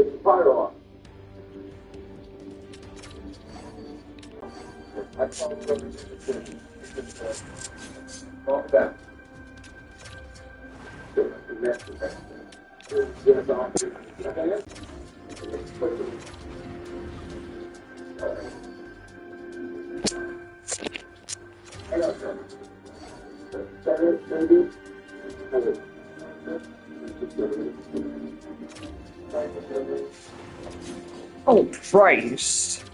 Get the fire off. That's all we're going to do. Off that. Oh, Christ.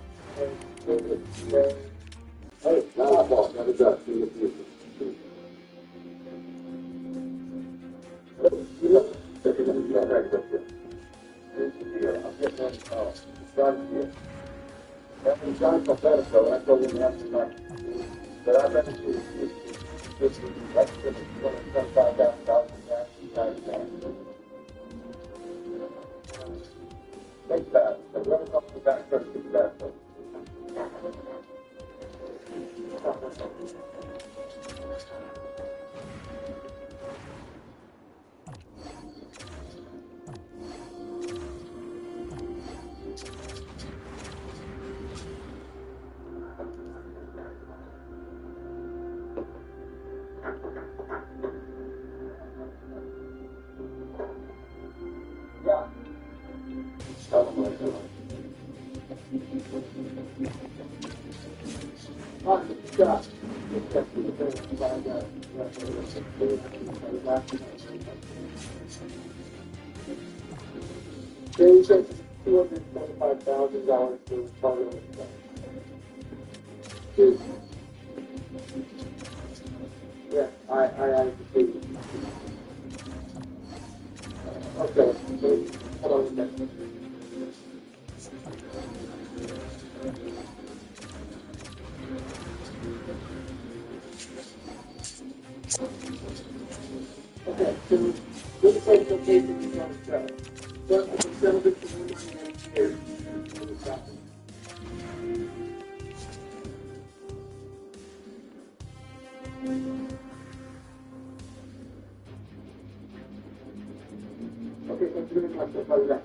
They said $225,000 for part of it. Yeah, I see. Okay, so hold on a second. Okay, so let's take the case of the show. But the settlement for the next year. Okay, so you're going to talk about that.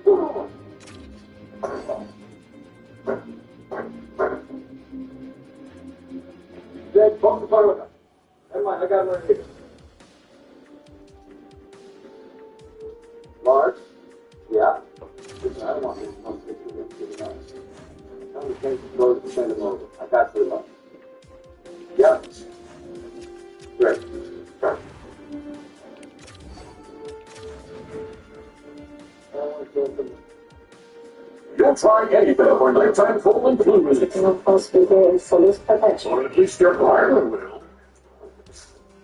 Come on! Dad, bump the fire with us. Never mind, I got one here. Mark? Yeah? Listen, I don't want this one picture of this guy. Tell me to change the clothes and send them over. I got your luck. Yep. Great. You'll try anything for nighttime full inclusion. Or at least your partner will.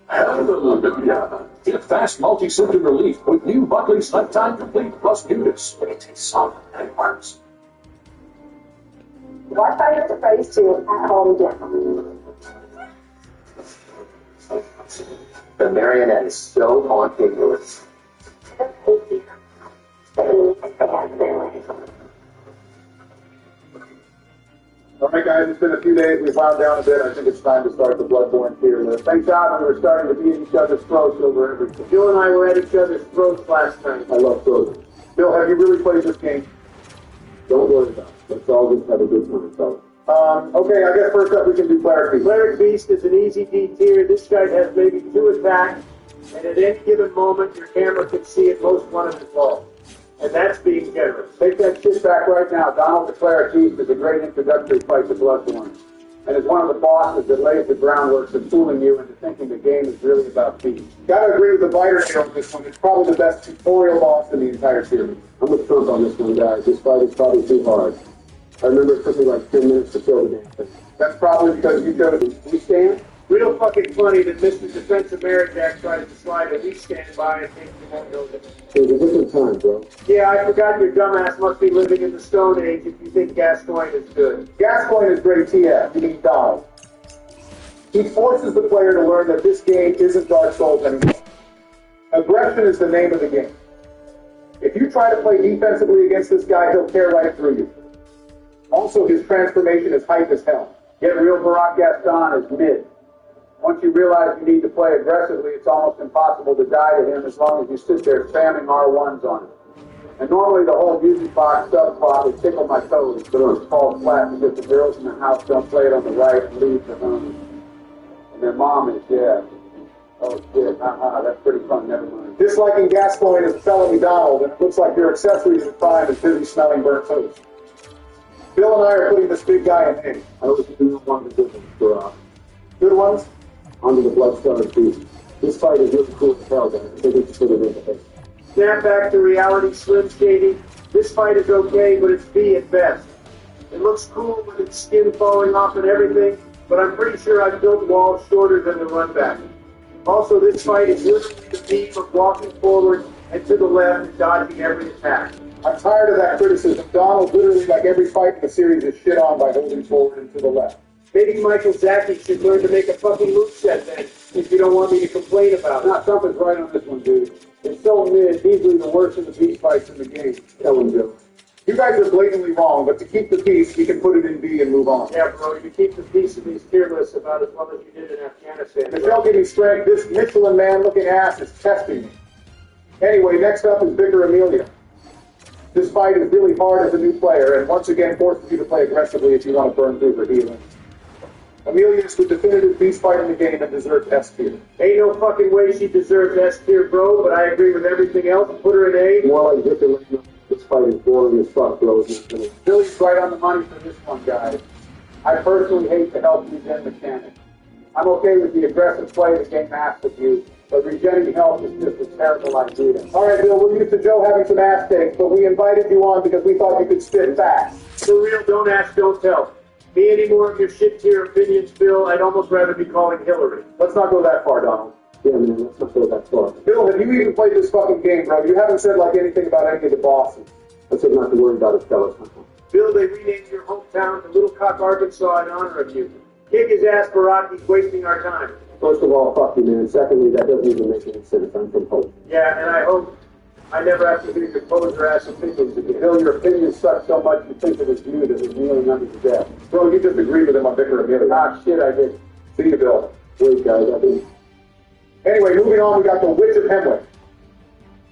Hallelujah. Get fast multi-symptom relief with new Buckley's Nighttime Complete Plus Mucus. It takes solid and it works. Wi-Fi is the phrase to at home again. The marionette is so haunting. All right, guys, it's been a few days. We've wound down a bit. I think it's time to start the Bloodborne tier list. Thank God we were starting to be in each other's throats over everything. Bill and I were at each other's throats last night. I love throats. Bill, have you really played this game? Don't worry about it. Let's all just have a good time, fellas. Okay, I guess first up we can do Cleric Beast. Cleric Beast is an easy D tier. This guy has maybe 2 attacks, and at any given moment, your camera can see at most one of his balls. And that's being generous. Take that shit back right now. Donald the Cleric Beast is a great introductory fight to Bloodborne, and is one of the bosses that lays the groundwork for fooling you into thinking the game is really about beast. Gotta agree with the Biter here on this one. It's probably the best tutorial boss in the entire series. I'm with Trump on this one, guys. This fight is probably too hard. I remember it took me like 10 minutes to kill the damn thing. That's probably because you chose we stand. Real fucking funny that Mr. Defense Amerijack tried to slide a we stand by and think you won't know this. It was a different time, bro. Yeah, I forgot your dumbass must be living in the Stone Age if you think Gascoigne is good. Gascoigne is great TF. You mean Donald. He forces the player to learn that this game isn't Dark Souls anymore. Aggression is the name of the game. If you try to play defensively against this guy, he'll tear right through you. Also, his transformation is hype as hell. Get real Barack Gaston is mid. Once you realize you need to play aggressively, it's almost impossible to die to him as long as you sit there spamming R1s on him. And normally the whole music box subplot would tickle my toes, but it was fall flat because the girls in the house don't play it on the right and leave the home. And their mom is, yeah. Oh shit, that's pretty fun, never mind. Disliking Gascoigne is a felony, Donald, and it looks like your accessory to the crime is busy smelling burnt toast. Bill and I are putting this big guy in A. I was doing one of the good ones for Good ones? under the blood-starved beast. This fight is really cool as hell, guys. I think it's sort of in the head. Snap back to reality, Slim Shady. This fight is okay, but it's B at best. It looks cool with its skin falling off and everything, but I'm pretty sure I've built walls shorter than the run back. Also, this fight is literally the beat of walking forward and to the left and dodging every attack. I'm tired of that criticism. Donald, literally like every fight in the series, is shit on by holding forward and to the left. Maybe Michael Zaki should learn to make a fucking moveset then, if you don't want me to complain about it. No, something's right on this one, dude. It's so mid, easily the worst of the beast fights in the game. Tell him, Joe. You guys are blatantly wrong, but to keep the peace, we can put it in B and move on. Yeah, bro, you keep the peace in these tier lists about as well as you did in Afghanistan. Michelle giving strength, this Michelin man-looking ass is testing me. Anyway, next up is Vicar Amelia. This fight is really hard as a new player, and once again forces you to play aggressively if you want to burn through for healing. Amelia is the definitive beast fight in the game and deserves S tier. Ain't no fucking way she deserves S tier, bro, but I agree with everything else. Put her in A. More like Victor, this fight is boring as fuck, bro. Billy's right on the money for this one, guys. I personally hate the help regen mechanic. I'm okay with the aggressive play the game asks of you, but regenning health is just a terrible idea. All right, Bill, we're used to Joe having some ass takes, but we invited you on because we thought you could spit fast. For real, don't ask, don't tell. Me any more of your shit tier opinions, Bill, I'd almost rather be calling Hillary. Let's not go that far, Donald. Yeah, man, let's not go that far. Bill, have you even played this fucking game, bro? You haven't said like anything about any of the bosses. I said not to worry about it, fellas. Bill, they renamed your hometown to Little Cock, Arkansas in honor of you. Kick his ass, Barack, he's wasting our time. First of all, fuck you, man. Secondly, that doesn't even make any sense. I'm from Poland. Yeah, and I hope I never have to hear your poser ass opinions. If you feel your opinions suck so much you think it was you that was kneeling under the desk. Bro, you just agreed with him on Vicar Amelia. Ah, shit, I did. See you, Bill. Wait, guys, I think... Anyway, moving on, we got the Witch of Hemwick.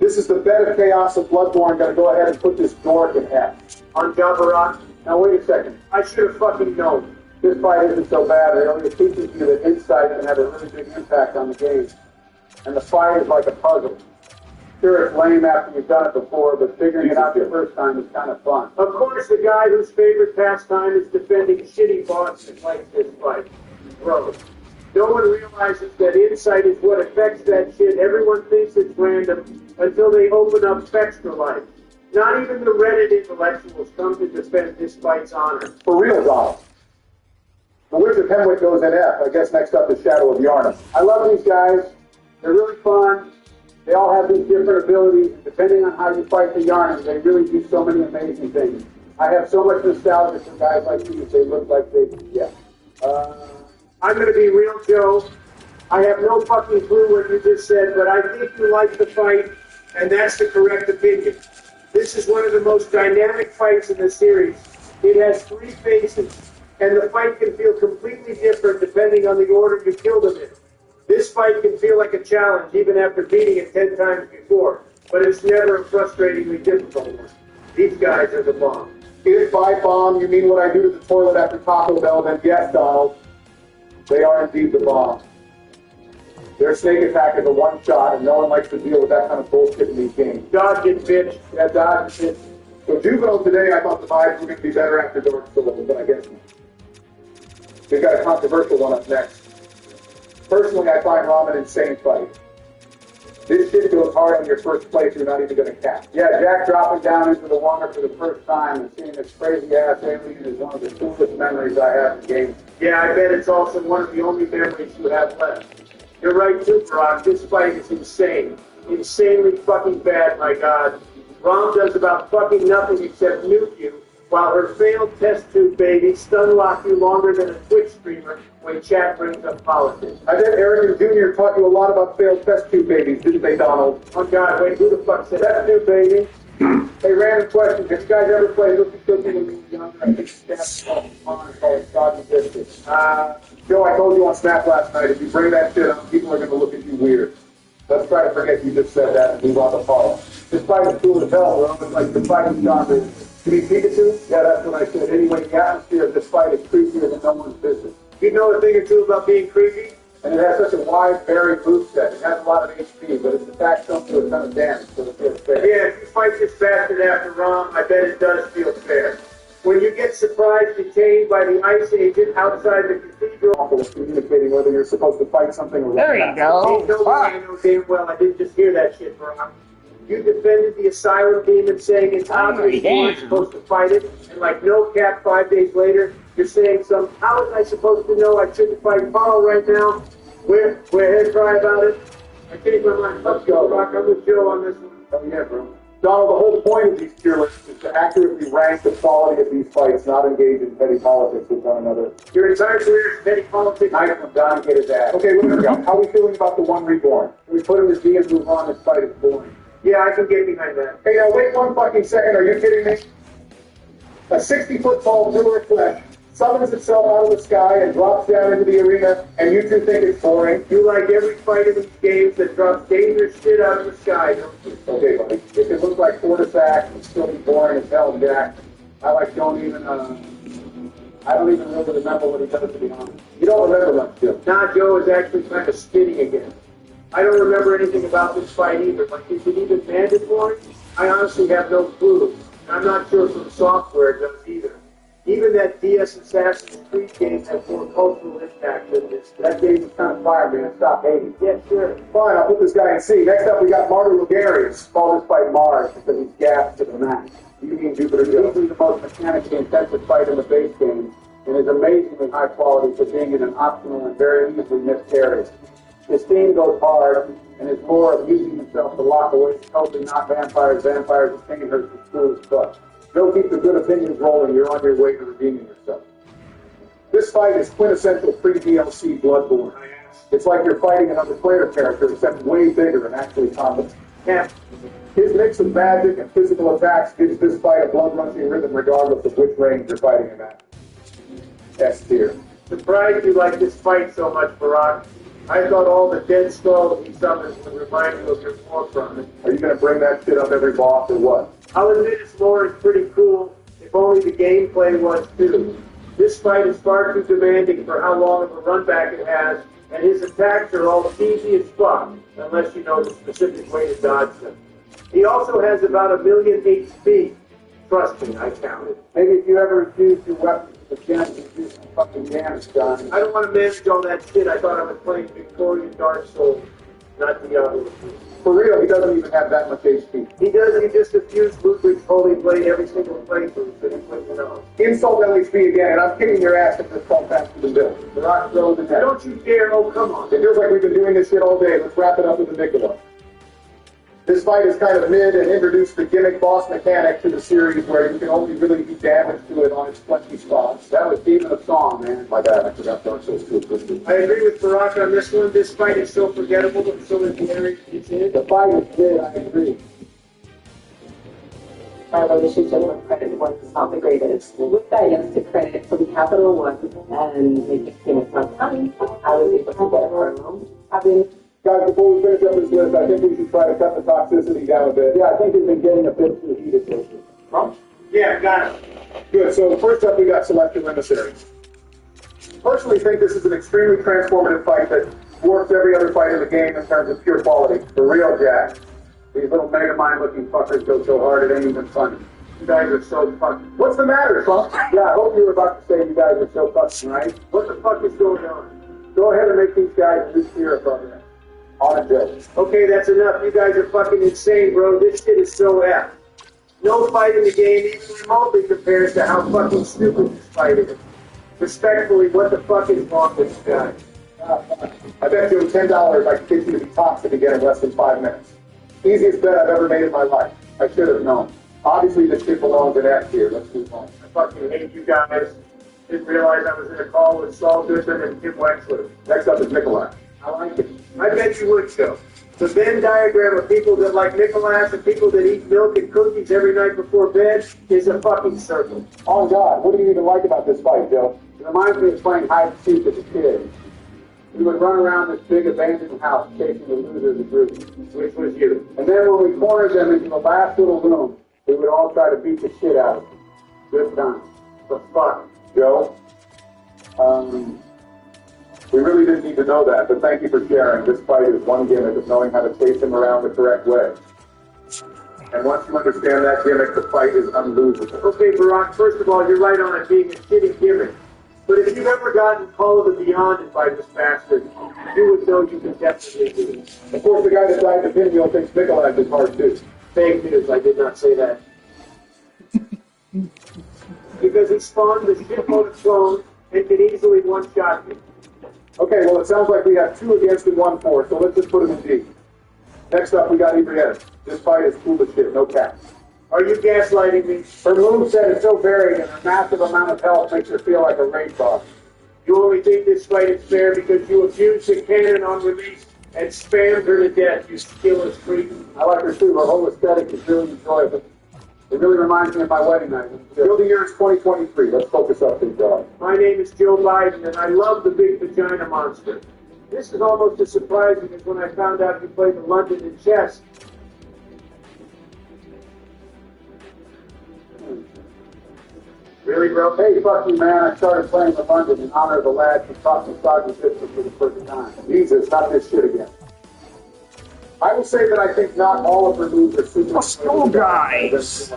This is the bed of chaos of Bloodborne. Gonna go ahead and put this dork in F. On Jabarak. Now wait a second. I should have fucking known. This fight isn't so bad. It only teaches you that insight can have a really big impact on the game. And the fight is like a puzzle. Sure, it's lame after you've done it before, but figuring it out the first time is kind of fun. Of course, the guy whose favorite pastime is defending shitty bosses likes this fight. Bro, no one realizes that insight is what affects that shit. Everyone thinks it's random until they open up Spectra Life. Not even the Reddit intellectuals come to defend this fight's honor. For real, Donald. The Witch of Hemwick goes in F. I guess next up is Shadow of Yarnum. I love these guys. They're really fun. They all have these different abilities. Depending on how you fight the Yarnum, they really do so many amazing things. I have so much nostalgia for guys like these. They look like they, yeah. I'm going to be real, Joe. I have no fucking clue what you just said, but I think you like the fight, and that's the correct opinion. This is one of the most dynamic fights in the series. It has 3 phases, and the fight can feel completely different depending on the order you kill them in. This fight can feel like a challenge even after beating it 10 times before, but it's never a frustratingly difficult one. These guys are the bomb. If by bomb you mean what I do to the toilet after Taco Bell, then yes, Donald, they are indeed the bomb. Their snake attack is a one-shot, and no one likes to deal with that kind of bullshit in these games. Dodge it, bitch. Yeah, dodge it. So Juvenile today, I thought the vibes were going to be better after Dark Souls, but I guess not. We've got a controversial one up next. Personally, I find Ramen an insane fight. This shit goes hard on your first place, you're not even going to catch. Yeah, Jack dropping down into the water for the first time and seeing this crazy-ass alien is one of the coolest memories I have in games. Yeah, I bet it's also one of the only memories you have left. You're right too, Brock. This fight is insane. Insanely fucking bad, my god. Rom does about fucking nothing except nuke you, while her failed test tube baby stun lock you longer than a Twitch streamer when chat brings up politics. I bet Eric and Jr. taught you a lot about failed test tube babies, didn't they, Donald? Oh god, wait, who the fuck said test tube baby? Hey, random question. Did you guys ever play Hooky Cookie when you were younger? I think that's called God and Biscuits. Joe, I told you on Snap last night, if you bring that shit up, people are going to look at you weird. Let's try to forget you just said that and move on to follow. This fight is cool as hell, bro. It's like the fighting genre. You mean Pikachu? Yeah, that's what I said. Anyway, the atmosphere of this fight is creepier than no one's business. You know a thing or two about being creepy? And it has such a wide, varied moveset. It has a lot of HP, but its attacks don't do a ton of damage, so it feels fair. Yeah, if you fight this bastard after Rom, I bet it does feel fair. When you get surprised detained by the ICE agent outside the cathedral, Awful communicating whether you're supposed to fight something or There you go. I know damn well I didn't just hear that shit, Rom. You defended the asylum demon saying it's obvious you weren't supposed to fight it, and like no cap 5 days later, you're saying how was I supposed to know I shouldn't fight Carl right now? We're head dry about it. I changed my mind. Let's go, Rock. I'm with Joe on this one. Oh, yeah, bro. Donald, the whole point of these tier lists is to accurately rank the quality of these fights, not engage in petty politics with one another. Your entire career is petty politics. Nice one, Don, get his ass. Okay, look, how are we feeling about the one reborn? Can we put him as D and move on? This fight is boring. Yeah, I can get behind that. Hey, now wait one fucking second. Are you kidding me? A 60-foot-tall pillar of flesh summons itself out of the sky and drops down into the arena, and you two think it's boring? You like every fight in these games that drops dangerous shit out of the sky, don't you? Okay, buddy. If it looks like Fortis Act, it's still be boring as hell, Jack. I don't even really remember what he does, to be honest. You don't remember much, Jim. Nah, Joe is actually kind of skinny again. I don't remember anything about this fight either. Like, is it even mandatory? I honestly have no clue. I'm not sure from software it does either. Even that DS Assassin's Creed game has more cultural impact than this. That game is kind of fire, man. Stop hating. Yeah, sure. Fine, I'll put this guy in C. Next up, we got Marty Lugarius. Call this fight Mars because he's gassed to the max. You mean Jupiter Joe? Easily the most mechanically intensive fight in the base game, and is amazingly high quality for being in an optional and very easily missed area. His theme goes hard, and is more of using himself to lock away totally not vampires and Stinghurst with school as fuck. Don't keep the good opinions rolling. You're on your way to redeeming yourself. This fight is quintessential pre-DLC Bloodborne. It's like you're fighting another player character, except way bigger and actually competent. Yeah. His mix of magic and physical attacks gives this fight a blood-rushing rhythm regardless of which range you're fighting him at. S tier. Surprised you like this fight so much, Barack. I thought all the dead skulls he summons would remind you of your forefront. Are you going to bring that shit up every boss or what? I'll admit its lore is pretty cool, if only the gameplay was too. This fight is far too demanding for how long of a run back it has, and his attacks are all cheesy as fuck, unless you know the specific way to dodge them. He also has about 1 million HP. Trust me, I counted. Maybe if you ever refuse your weapons to the chance to do some fucking damage, John. I don't want to manage all that shit. I thought I was playing Victorian Dark Souls, not Diablo. For real, he doesn't even have that much HP. He does. He just diffused Ludwig's holy blade every single playthrough, so he wouldn't know. Insult LHP again, and I'm kicking your ass if this fall faster than Bill. The rock throws in there. Don't you dare! Oh, come on. It feels like we've been doing this shit all day. Let's wrap it up with the Nicola. This fight is kind of mid and introduced the gimmick boss mechanic to the series where you can only really do damage to it on its fleshy spots. That was Demon of Song, man. My bad, I forgot Dark Souls 2. I agree with Barack on this one. This fight is so forgettable, but so is the area it's in. The fight is mid, I agree. Although the General credit was not the greatest. With that, yes, to credit from Capital One, and it just came with my time. I was able to get a room. Guys, before we finish up this list, I think we should try to cut the toxicity down a bit. Yeah, I think it's been getting a bit too heated lately. Huh? Yeah, got it. Good, so first up we got Celestial Emissaries. Personally think this is an extremely transformative fight that dwarfs every other fight in the game in terms of pure quality. For real, Jack. These little Megamind looking fuckers go so hard it ain't even funny. You guys are so fucking... What's the matter, Funk? Yeah, I hope you were about to say you guys are so fucking right. What the fuck is going on? Go ahead and make these guys a new tier above there. On a joke. Okay, that's enough. You guys are fucking insane, bro. This shit is so F. No fight in the game even remotely compares to how fucking stupid this fight is. Respectfully, what the fuck is wrong with this guy? I bet you $10 I could get you to be toxic again in less than 5 minutes. Easiest bet I've ever made in my life. I should have known. Obviously, this shit belongs in F tier. Let's move on. I fucking hate you guys. Didn't realize I was in a call with Saul Goodman and Kim Wexler. Next up is Nikolai. I like it. I bet you would, Joe. The Venn diagram of people that like Nicholas and people that eat milk and cookies every night before bed is a fucking circle. Oh, God, what do you even like about this fight, Joe? It reminds me of playing hide and seek as a kid. We would run around this big abandoned house chasing the loser of the group, which was you. And then when we cornered them into the last little room, we would all try to beat the shit out of them. Good times. But fuck. Joe, we really didn't need to know that, but thank you for sharing. This fight is one gimmick of knowing how to chase him around the correct way. And once you understand that gimmick, the fight is unlosable. Okay, Barack, first of all, you're right on it being a shitty gimmick. But if you've ever gotten Call of the Beyonded by this bastard, you would know you can definitely do it. Of course, the guy that died in the pinwheel thinks Michelak is hard too. Fake news, I did not say that. Because he spawned a shitload of clones and can easily one-shot you. Okay, well, it sounds like we have 2 against and 1 for, so let's just put him in D. Next up, we got Ibrietta. This fight is cool as shit, no cap. Are you gaslighting me? Her moveset is so varied and her massive amount of health makes her feel like a raid boss. You only think this fight is fair because you abused the cannon on release and spammed her to death, you skillless freak. I like her too. Her whole aesthetic is really enjoyable. It really reminds me of my wedding night. Still the year is 2023. Let's focus up, big dog. My name is Joe Biden, and I love the big vagina monster. This is almost as surprising as when I found out you played the London in chess. Really, bro? Hey, fuck you, man. I started playing the London in honor of the lad who taught me Sergeant Bishop for the first time. Jesus, not this shit again. I will say that I think not all of her moves are super. Let's go, guys.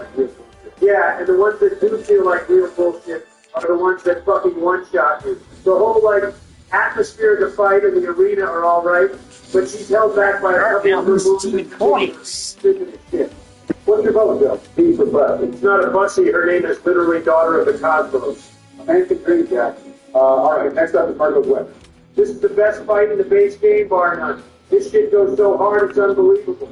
Yeah, and the ones that do feel like real bullshit are the ones that fucking one-shot you. The whole, like, atmosphere of the fight and the arena are all right, but she's held back by a couple of her moves. Points. What's your vote, Joe? B for Butt. It's not a bussy. Her name is literally Daughter of the Cosmos. A man can dream, Jack. All right, next up is Margo's Web. This is the best fight in the base game, bar none. This shit goes so hard, it's unbelievable.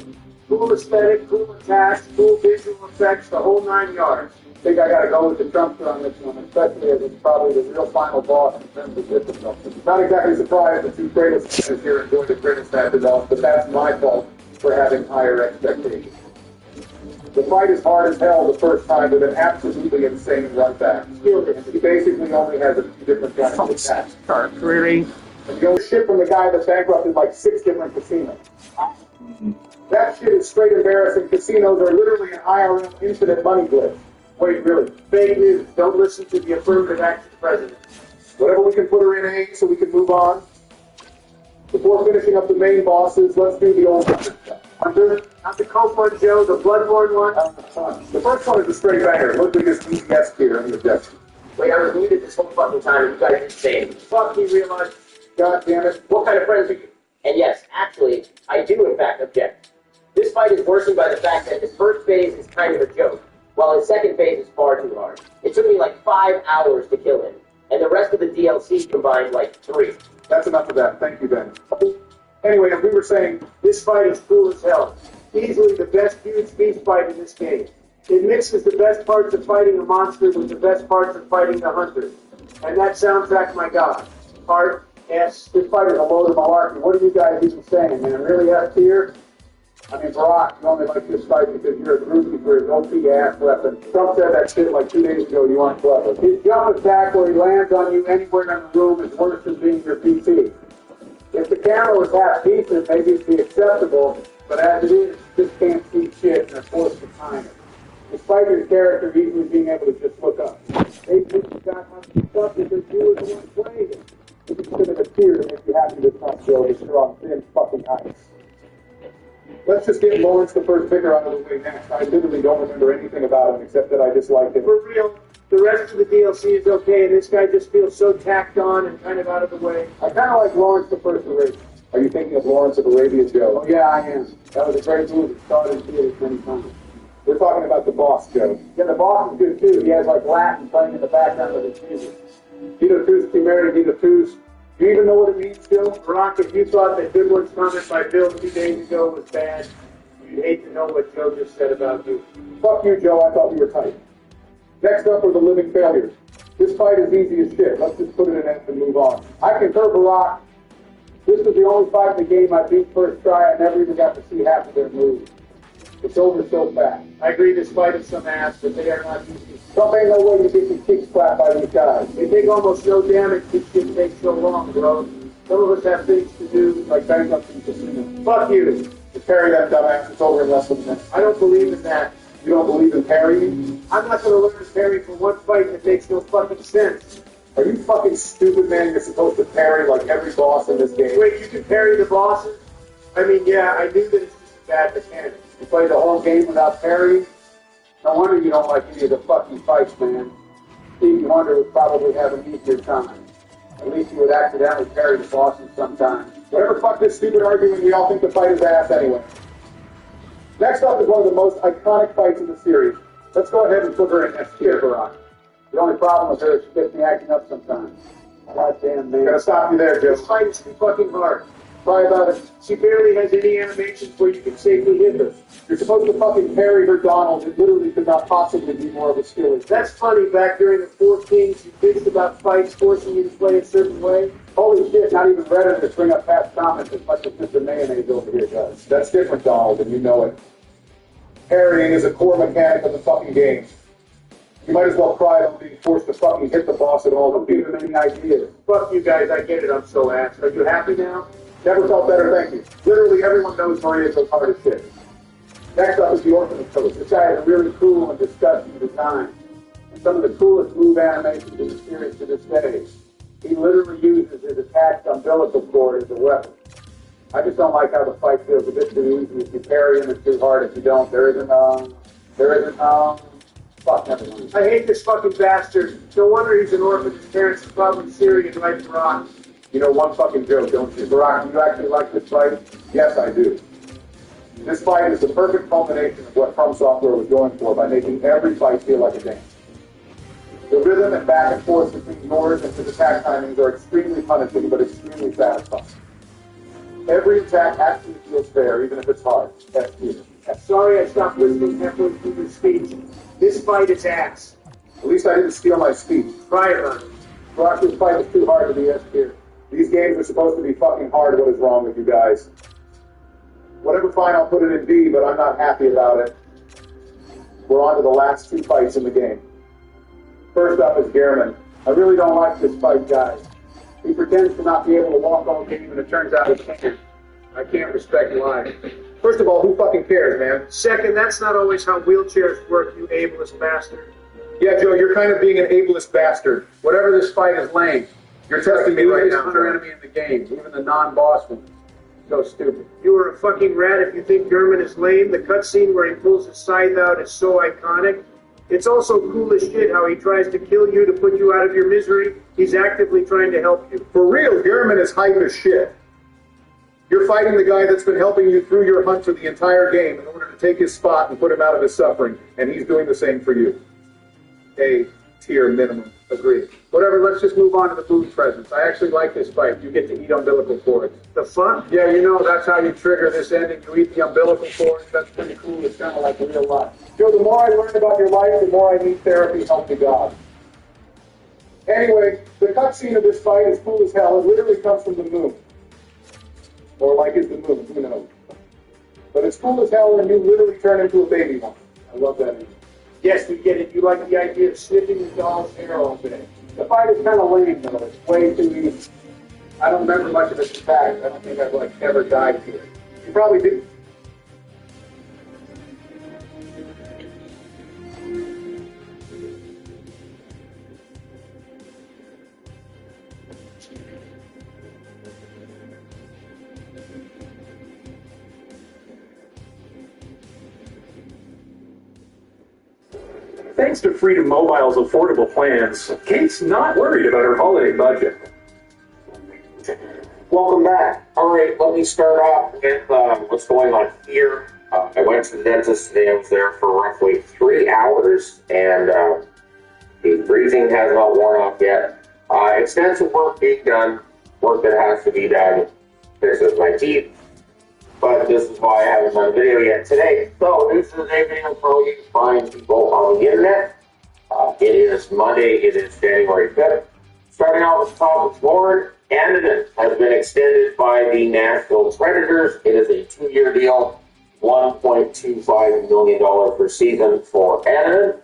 Cool aesthetic, cool attacks, cool visual effects, the whole 9 yards. I think I gotta go with the Trumpster on this one, especially as it's probably the real final boss in terms of difficulty. Not exactly surprised the 2 greatest fans here enjoyed the greatest matches off, but that's my fault for having higher expectations. The fight is hard as hell the first time with an absolutely insane run back. He basically only has a few different kinds of attacks. Really? And you go shit from the guy that bankrupted like 6 different casinos. That shit is straight embarrassing. Casinos are literally an IRL infinite money glitch. Wait, really? Fake news. Don't listen to the affirmative action president. Whatever we can put her in A so we can move on. Before finishing up the main bosses, let's do the old stuff. Hunter, not the Coke one, Joe, the Bloodborne one. The first one is a straight banger. Look at this ES here in the objection. Wait, I was muted this whole fucking time and you guys are insane. Fuck, he realized. God damn it. What kind of friends are you? And yes, actually, I do in fact object. This fight is worsened by the fact that his first phase is kind of a joke, while his second phase is far too hard. It took me like 5 hours to kill him, and the rest of the DLC combined like 3. That's enough of that. Thank you, Ben. Anyway, as we were saying, This fight is cool as hell. Easily the best huge beast fight in this game. It mixes the best parts of fighting a monster with the best parts of fighting the hunter. And that soundtrack, my god. Art, S. this fight is a load of malarkey. What are you guys even saying, man? Really S tier? I mean, Barack, you only like this fight because you're a groupie for his OP ass weapon. Trump said that shit like 2 days ago. You aren't clever. His jump attack where he lands on you anywhere in the room is worse than being your PT. If the camera was half decent, maybe it'd be acceptable, but as it is, you just can't see shit and are forced to time it. Despite your character easily being able to just look up. They think you got how to stuff because you were the one playing it. It's a bit of a tear to make you happy this month, Joe, because you're on thin fucking ice. Let's just get Lawrence the first picker out of the way next. I literally don't remember anything about him except that I disliked him. For real, the rest of the DLC is okay, and this guy just feels so tacked on and kind of out of the way. I kind of like Lawrence the First Arabian. Are you thinking of Lawrence of Arabia, Joe? Oh, yeah, I am. That was a great move. It started in theaters many times. We're talking about the boss, Joe. Yeah, the boss is good, too. He has, like, Latin playing in the background of his music. Dito Tus, he married Dito Tus. Do you even know what it means, Joe? Brock, if you thought that Good One's comment by Bill 2 days ago was bad, you'd hate to know what Joe just said about you. Fuck you, Joe. I thought we were tight. Next up are the living failures. This fight is easy as shit. Let's just put it in F and move on. I concur, Barack. This was the only fight in the game I beat first try. I never even got to see half of their moves. It's over so fast. I agree this fight is some ass, but they are not easy. Trump ain't no way to get your cheeks slapped by these guys. They take almost no damage. This shit takes so long, bro. Some of us have things to do. Like bankruptcy casino. Fuck you. To carry that dumbass, it's over in less than a minute. I don't believe in that. You don't believe in parrying? I'm not going to learn to parry for one fight that makes no fucking sense. Are you fucking stupid, man? You're supposed to parry like every boss in this game. Wait, you can parry the bosses? I mean, yeah, I knew that it's just a bad mechanic. You played the whole game without parrying? No wonder you don't like any of the fucking fights, man. Stevie Wonder would probably have an easier time. At least he would accidentally parry the bosses sometimes. Whatever fuck this stupid argument, we all think the fight is ass anyway. Next up is one of the most iconic fights in the series. Let's go ahead and put her in S tier, Barack. The only problem with her is she gets me acting up sometimes. Goddamn, man. Gotta stop you there, Joe. This fight is too fucking hard. Sorry about it. She barely has any animations where you can safely hit her. You're supposed to fucking parry her, Donald. It literally could not possibly be more of a skill. That's funny. Back during the Four Kings, you bitched about fights forcing you to play a certain way. Holy shit, not even Reddit to bring up past comments as much as Mr. Mayonnaise over here does. That's different, Donald, and you know it. Parrying is a core mechanic of the fucking game. You might as well cry on being forced to fucking hit the boss at all. Don't give him any ideas. Fuck you guys, I get it, I'm so ass. Are you happy now? Never felt better, thank you. Literally everyone knows Maria's so hard as shit. Next up is the Orphan Coach. This guy has a really cool and disgusting design. And some of the coolest move animations in the series to this day. He literally uses his attached umbilical cord as a weapon. I just don't like how the fight feels a bit too easy if you parry him. It's too hard if you don't. Fuck, never mind. I hate this fucking bastard. No wonder he's an orphan. His parents are probably Syrian like Barack. You know one fucking joke, don't you? Barack, do you actually like this fight? Yes, I do. This fight is the perfect culmination of what From Software was going for by making every fight feel like a dance. The rhythm and back and forth between yours and his attack timings are extremely punishing, but extremely satisfying. Every attack actually feels fair, even if it's hard. That's beautiful. Sorry I stopped listening halfway through your speech. This fight is ass. At least I didn't steal my speech. Try it, man. Barack, this fight is too hard to be S tier. These games are supposed to be fucking hard. What is wrong with you guys? Whatever, fine, I'll put it in B, but I'm not happy about it. We're on to the last two fights in the game. First up is Gehrman. I really don't like this fight, guys. He pretends to not be able to walk all game, and it turns out he can't. I can't respect lying. First of all, who fucking cares, man? Second, that's not always how wheelchairs work, you ableist bastard. Yeah, Joe, you're kind of being an ableist bastard. Whatever this fight is lame. You're testing me right now. Hunter enemy in the game, even the non-boss one. So stupid. You are a fucking rat if you think German is lame. The cutscene where he pulls his scythe out is so iconic. It's also cool as shit how he tries to kill you to put you out of your misery. He's actively trying to help you. For real, German is hype as shit. You're fighting the guy that's been helping you through your hunt for the entire game in order to take his spot and put him out of his suffering, and he's doing the same for you. A tier minimum. Agreed. Whatever, let's just move on to the food presents. I actually like this fight. You get to eat umbilical cords. The fuck? Yeah, you know, that's how you trigger this ending. You eat the umbilical cords. That's pretty cool. It's kind of like real life. Joe, the more I learn about your life, the more I need therapy. Help me God. Anyway, the cutscene of this fight is cool as hell. It literally comes from the moon. Or like it's the moon, who knows. But it's cool as hell and you literally turn into a baby one. I love that image. Yes, we get it. You like the idea of sniffing the doll's hair all day. The fight is kind of lame, though. It's way too easy. I don't remember much of its attack. I don't think I've ever died to it. You probably did. Thanks to Freedom Mobile's affordable plans, Kate's not worried about her holiday budget. Welcome back. All right, let me start off with what's going on here. I went to the dentist today. I was there for roughly 3 hours, and the breathing has not worn off yet. Extensive work being done, work that has to be done. Fixes my teeth. But this is why I haven't done a video yet today. So this is a video for all you fine people on the internet. It is Monday. It is January 5th. Starting out with the top of Lord, Anadin has been extended by the Nashville Predators. It is a 2-year deal, $1.25 million per season for Anadin.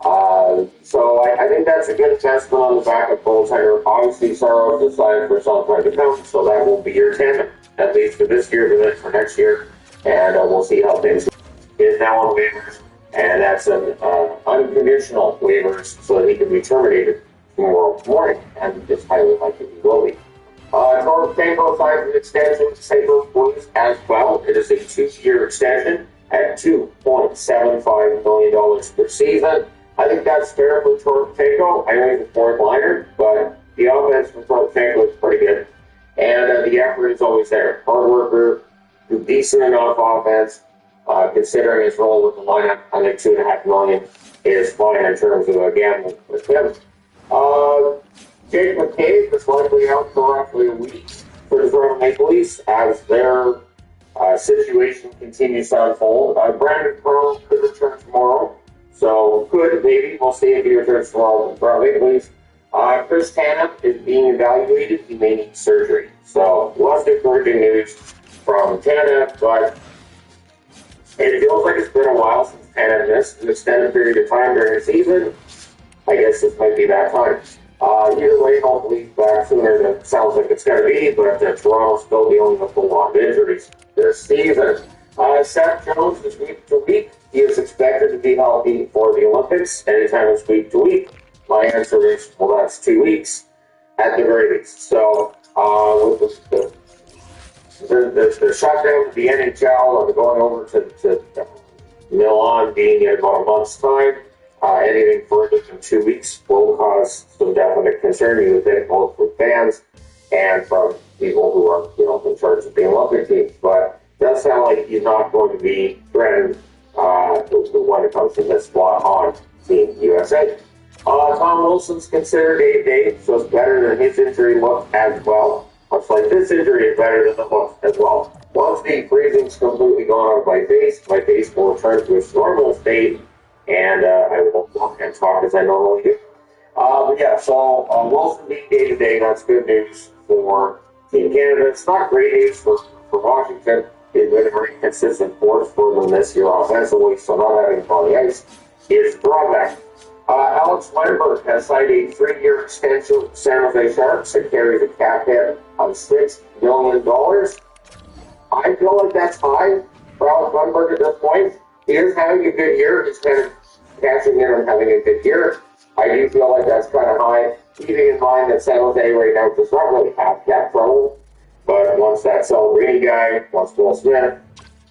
So I think that's a good investment on the backup goaltender. Obviously, Saros decided for some time to come, so that will be your tandem, at least for this year, but then for next year. And we'll see how things is now on waivers, and that's an unconditional waivers, so that he can be terminated tomorrow morning, and it's highly likely he will be. North Tango signs an extension with St. Louis Blues as well. It is a 2-year extension at $2.75 million per season. I think that's fair for Torpenko. I know he's a fourth liner, but the offense for Torpenko is pretty good. And the effort is always there. Hard worker, decent enough offense, considering his role with the lineup. I think $2.5 million is fine in terms of, again, with him. Jake McCabe is likely out for roughly a week for the Toronto Maple Leafs as their situation continues to unfold. Brandon Pearl could return tomorrow. So, maybe. We'll see if he returns tomorrow for our Maple Leafs. Chris Tanev is being evaluated. He may need surgery. So, less encouraging news from Tanev, but it feels like it's been a while since Tanev missed an extended period of time during the season. I guess this might be that time. Either way, hopefully back sooner than it sounds like it's going to be, but Toronto's still dealing with a lot of injuries this season. Seth Jones is week to week. He is expected to be healthy for the Olympics. Anytime it's week to week, my answer is, well, that's 2 weeks at the very least. So, with the shutdown of the NHL and going over to Milan being in about a month's time, anything further than 2 weeks will cause some definite concern, you would think, both from fans and from people who are, in charge of the Olympic teams. But it does sound like he's not going to be threatened when it comes to this spot on Team USA. Tom Wilson's considered day-to-day, so it's better than his injury looked as well. Much like this injury is better than it looked as well. Once the freezing's completely gone out of my face will return to its normal state, and I will walk and talk as I normally do. But yeah, so Wilson being day-to-day, that's good news for Team Canada. It's not great news for Washington. They've been a very consistent force for them this year offensively, so not having him on the ice is a drawback. Alex Lindbergh has signed a 3-year extension with the San Jose Sharks and carries a cap hit of $6 million. I feel like that's high for Alex Lindbergh at this point. He is having a good year. He's kind of cashing in and having a good year. I do feel like that's kind of high, keeping in mind that San Jose right now does not really have cap trouble. But once that Celebrini guy, once Will Smith,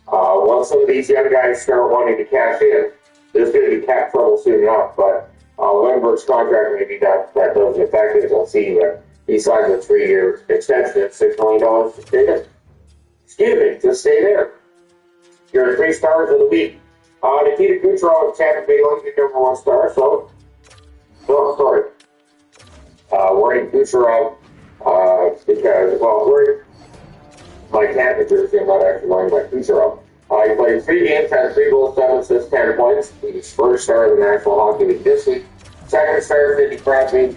once some of these young guys start wanting to cash in, there's going to be cap trouble soon enough. But Lindbergh's contract, maybe that doesn't affect it. We'll see. But he signed a 3-year extension at $6 million to stay there. Excuse me, to stay there. Here are 3 stars of the week. Nikita Kucherov of Tampa Bay Lightning, number 1 star. So, wearing Kucherov because, wearing my Tampa jersey, I'm not actually wearing my Kucherov. He played 3 games, had 3 goals, 7 assists, 10 points. He's first star of the National Hockey League this week. Second star, Sidney Crosby,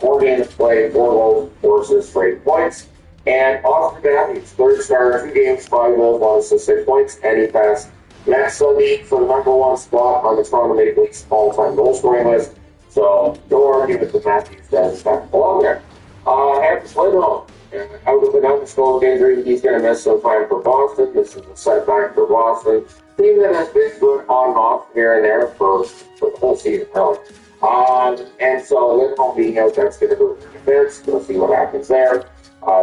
4 games played, 4 goals, 4 assists, 8 points. And Austin Matthews, third star, 2 games, 5 goals, 1 assist, 6 points, and he passed Matt Sundin for the number 1 spot on the Toronto Maple Leafs all-time goal scoring list. So don't argue with the Matthews does not belong there. Hampus Lindholm, out with an undisclosed injury, he's going to miss some time for Boston. This is a setback for Boston. Team that has been good on and off here and there for the whole season, really. And so Lindholm being out, that's going to go to defense. We'll see what happens there.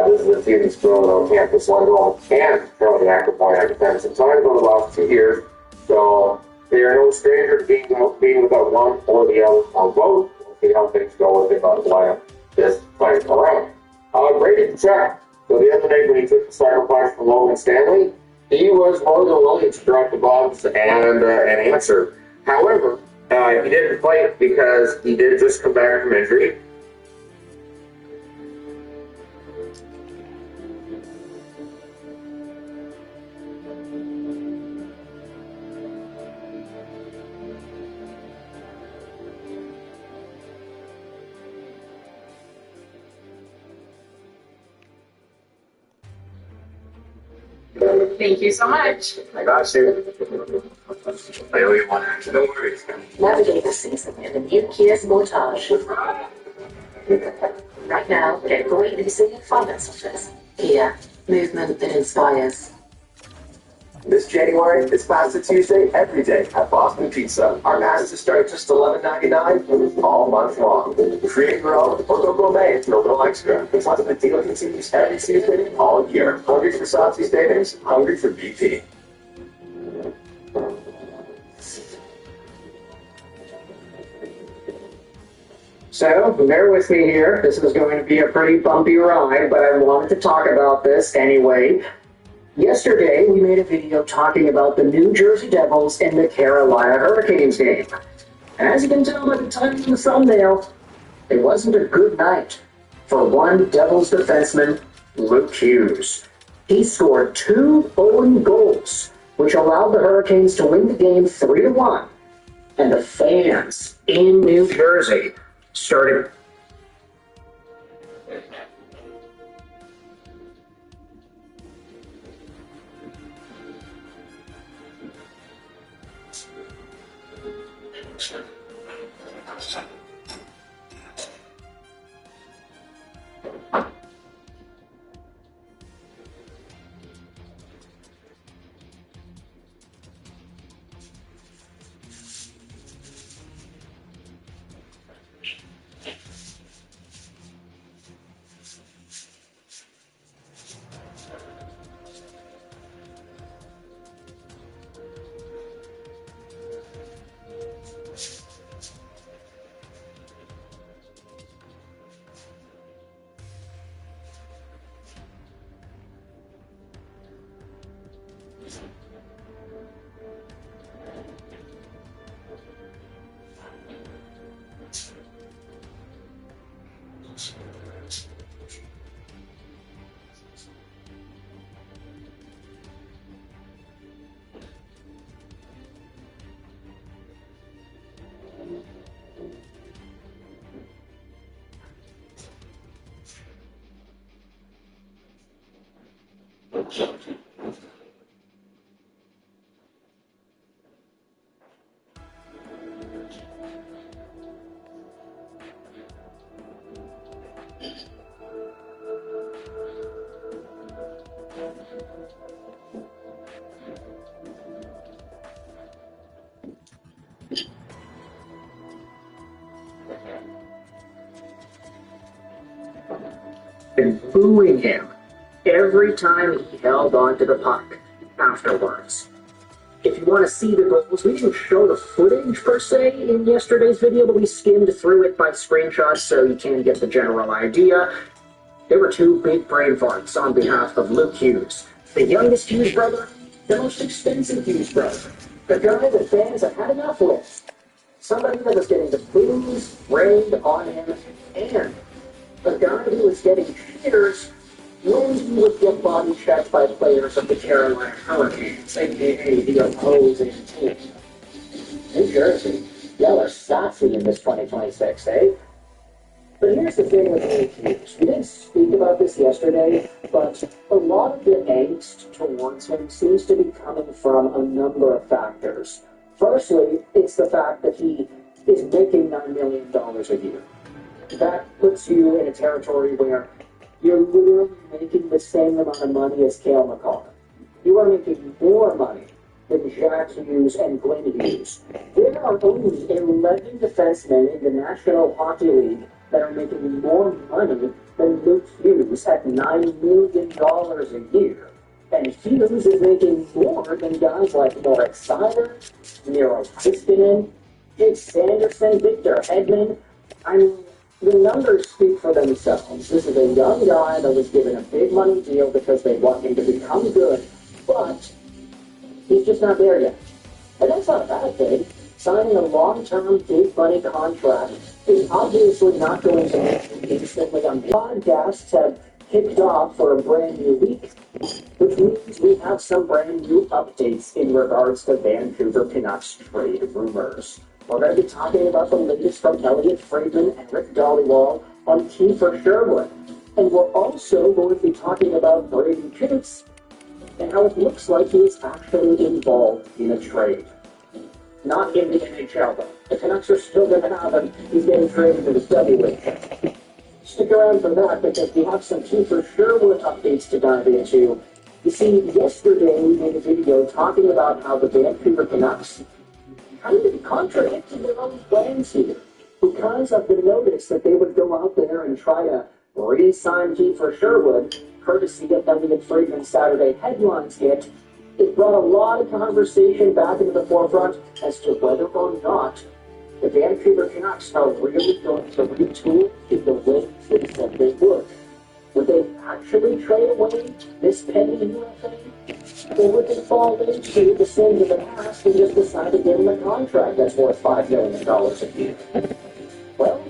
This is a team that's grown on Hampus Lindholm and Charlie McAvoy on defensive times over the last 2 years. So they are no stranger to being without one or the other or both. We'll see how things go with it on the lineup this time around. Brady Tkachuk. So the other night when he took the sacrifice from Logan Stanley, he was more than willing to drop the gloves and answer. However, he didn't fight because he did just come back from injury. Thank you so much. I got you. I owe you one answer. No worries. Navigate the season in the new Kia Sportage. Right now, get great leasing and finance offers. Kia, movement that inspires. This January, it's Pasta Tuesday every day at Boston Pizza. Our pastas start at just $11.99 all month long. Create your own or go gourmet for a little extra. Plus, the deal continues every Tuesday all year. Hungry for saucy savings? Hungry for BP. So, bear with me here. This is going to be a pretty bumpy ride, but I wanted to talk about this anyway. Yesterday, we made a video talking about the New Jersey Devils and the Carolina Hurricanes game. And as you can tell by the title of the thumbnail, it wasn't a good night for one Devils defenseman, Luke Hughes. He scored 2 own goals, which allowed the Hurricanes to win the game 3-1. And the fans in New Jersey started booing him every time he held onto the puck afterwards. If you want to see the goals, we didn't show the footage per se in yesterday's video, but we skimmed through it by screenshots so you can get the general idea. There were 2 big brain farts on behalf of Luke Hughes. The youngest Hughes brother, the most expensive Hughes brother, the guy that fans have had enough with. Somebody that was getting the booze rained on him, and a guy who was getting cheers when he would get body checked by players of the Carolina Hurricanes, aka the opposing team. New Jersey, y'all are sassy in this 2026, eh? But here's the thing with Luke Hughes. We didn't speak about this yesterday, but a lot of the angst towards him seems to be coming from a number of factors. Firstly, it's the fact that he is making $9 million a year. That puts you in a territory where you're literally making the same amount of money as Cale McCarr. You are making more money than Jack Hughes and Glenn Hughes. There are only 11 defensemen in the National Hockey League that are making more money than Luke Hughes at $9 million a year. And Hughes is making more than guys like Moritz Seider, Miro Heiskanen, Jake Sanderson, Victor Hedman. I mean, the numbers speak for themselves. This is a young guy that was given a big money deal because they want him to become good, but he's just not there yet. And that's not a bad thing. Signing a long-term, big money contract is obviously not going to make him instantly on. Podcasts have kicked off for a brand new week, which means we have some brand new updates in regards to Vancouver Canucks trade rumors. We're going to be talking about the latest from Elliot Friedman and Rick Dollywall on Kiefer Sherwood. And we're also going to be talking about Brady Pitts and how it looks like he is actually involved in a trade. Not in the NHL, though. The Canucks are still going to have him. He's getting traded to the WHL. Stick around for that because we have some Kiefer Sherwood updates to dive into. You see, yesterday we made a video talking about how the Vancouver Canucks kind of contradicted their own plans here because of the notice that they would go out there and try to re-sign Kiefer Sherwood, courtesy of Elliot Friedman's Saturday headlines hit. It brought a lot of conversation back into the forefront as to whether or not the Vancouver Canucks are really going to retool in the way they said they would. Would they actually trade away this penny UFA? Or would they fall into the sins of the past and just decide to give him a contract that's worth $5 million a year? Well,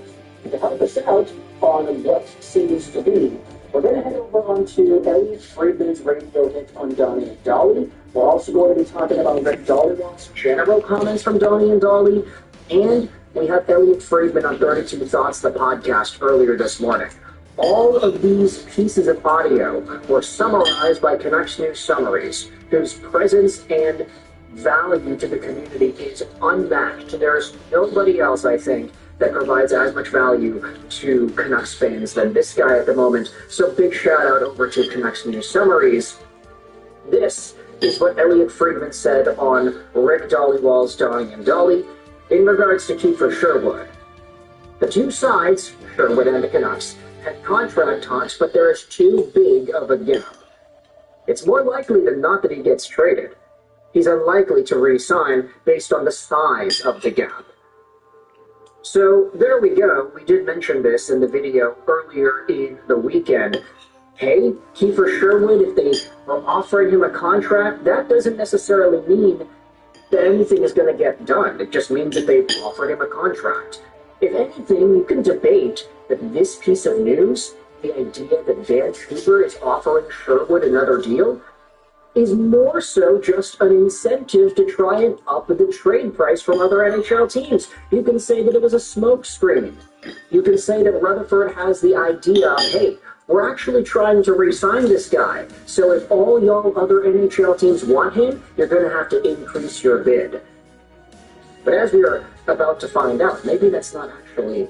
to help us out on what seems to be, we're going to head over onto Elliot Friedman's radio hit on Donnie and Dolly. We're also going to be talking about Rick Dollywall's general comments from Donnie and Dolly. And we have Elliot Friedman on 32 Thoughts, the podcast, earlier this morning. All of these pieces of audio were summarized by Canucks News Summaries, whose presence and value to the community is unmatched. There's nobody else, I think, that provides as much value to Canucks fans than this guy at the moment. So big shout out over to Canucks News Summaries. This is what Elliot Friedman said on Rick Dollywall's Donnie and Dolly in regards to Kiefer Sherwood. The two sides, Sherwood and the Canucks, had contract talks, but there is too big of a gap. It's more likely than not that he gets traded. He's unlikely to re-sign based on the size of the gap. So there we go. We did mention this in the video earlier in the weekend. Hey, Kiefer Sherwood, if they are offering him a contract, that doesn't necessarily mean that anything is going to get done. It just means that they've offered him a contract. If anything, you can debate that this piece of news, the idea that Vancouver is offering Sherwood another deal, is more so just an incentive to try and up the trade price from other NHL teams. You can say that it was a smokescreen. You can say that Rutherford has the idea of, hey, we're actually trying to re-sign this guy. So if all y'all other NHL teams want him, you're going to have to increase your bid. But as we are about to find out, maybe that's not actually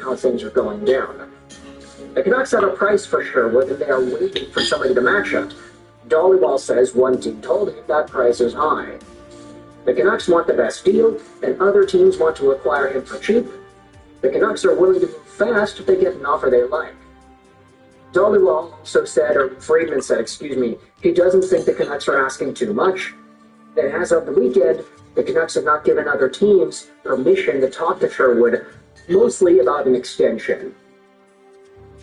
how things are going down. The Canucks have a price for Sherwood, and they are waiting for somebody to match it. Dollywall says one team told him that price is high. The Canucks want the best deal, and other teams want to acquire him for cheap. The Canucks are willing to move fast if they get an offer they like. Dollywall also said, or Friedman said, he doesn't think the Canucks are asking too much. And as of the weekend, the Canucks have not given other teams permission to talk to Sherwood, mostly about an extension.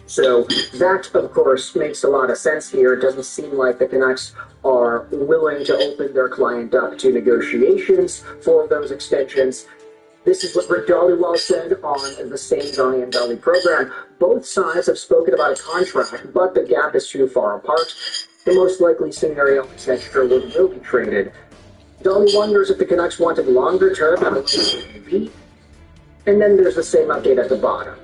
So that, of course, makes a lot of sense here. It doesn't seem like the Canucks are willing to open their client up to negotiations for those extensions. This is what Rick Dollywall said on the same Donnie and Dolly program. Both sides have spoken about a contract, but the gap is too far apart. The most likely scenario is that Sherwood will be traded. Dolly wonders if the Canucks wanted longer term and then there's the same update at the bottom.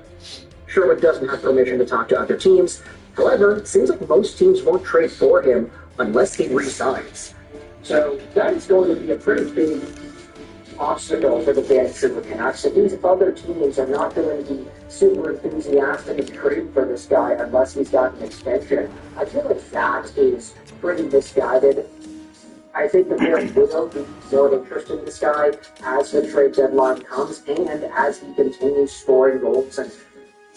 Sherwood doesn't have permission to talk to other teams. However, it seems like most teams won't trade for him unless he resigns. So that is going to be a pretty big obstacle for the Vancouver Canucks. It means if other teams are not going to be super enthusiastic to trade for this guy unless he's got an extension, I feel like that is pretty misguided. I think that there will be more interest in this guy as the trade deadline comes and as he continues scoring goals and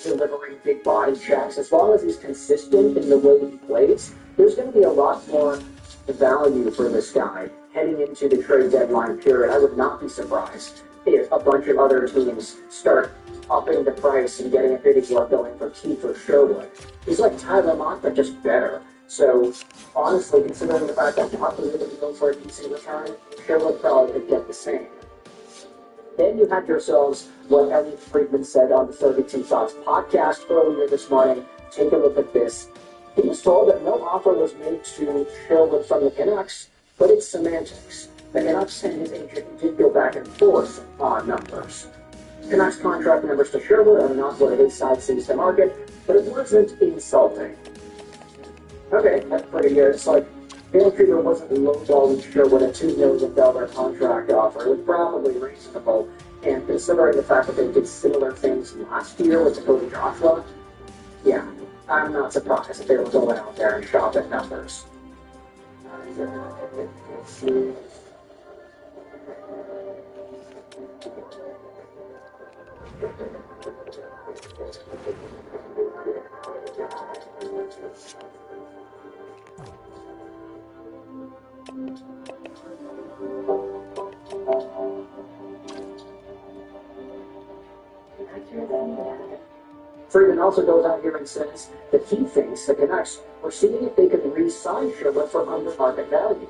delivering big body checks. As long as he's consistent in the way he plays, there's going to be a lot more value for this guy heading into the trade deadline period. I would not be surprised if a bunch of other teams start upping the price and getting a bidding war going for Kiefer Sherwood. He's like Tyler Mott, but just better. So, honestly, considering the fact that Mott was able to go for a decent return, Sherwood probably could get the same. Then you had yourselves what Elliot Friedman said on the 32 Thoughts podcast earlier this morning. Take a look at this. He was told that no offer was made to Sherwood from the Canucks, but it's semantics. The Canucks and his agent did go back and forth on numbers. Canucks contract numbers to Sherwood are not what his side sees to market, but it wasn't insulting. Okay, that's pretty good. It's like Vancouver wasn't lowballing Sherwood a $2 million contract offer. It was probably reasonable, and considering the fact that they did similar things last year with Dakota Joshua, yeah, I'm not surprised if they were going out there and shop at numbers. Friedman also goes out here and says that he thinks the Canucks were seeing if they could re-sign Sherwood for under market value.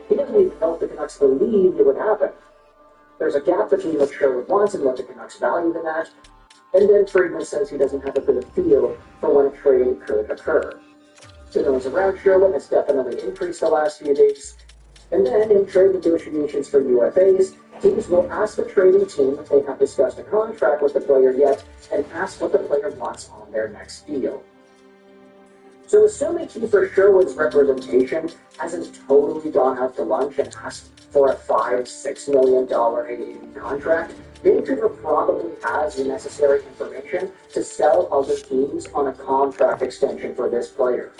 He doesn't even know if the Canucks believe it would happen. There's a gap between what Sherwood wants and what the Canucks value in that, and then Friedman says he doesn't have a good feel for when a trade could occur. The noise around Sherwood has definitely increased the last few days, and then in trade negotiations for UFAs, teams will ask the trading team if they have discussed a contract with the player yet and ask what the player wants on their next deal. So assuming Kiefer Sherwood's representation hasn't totally gone out to lunch and asked for a $5-6 million AAV contract, Vancouver probably has the necessary information to sell other teams on a contract extension for this player.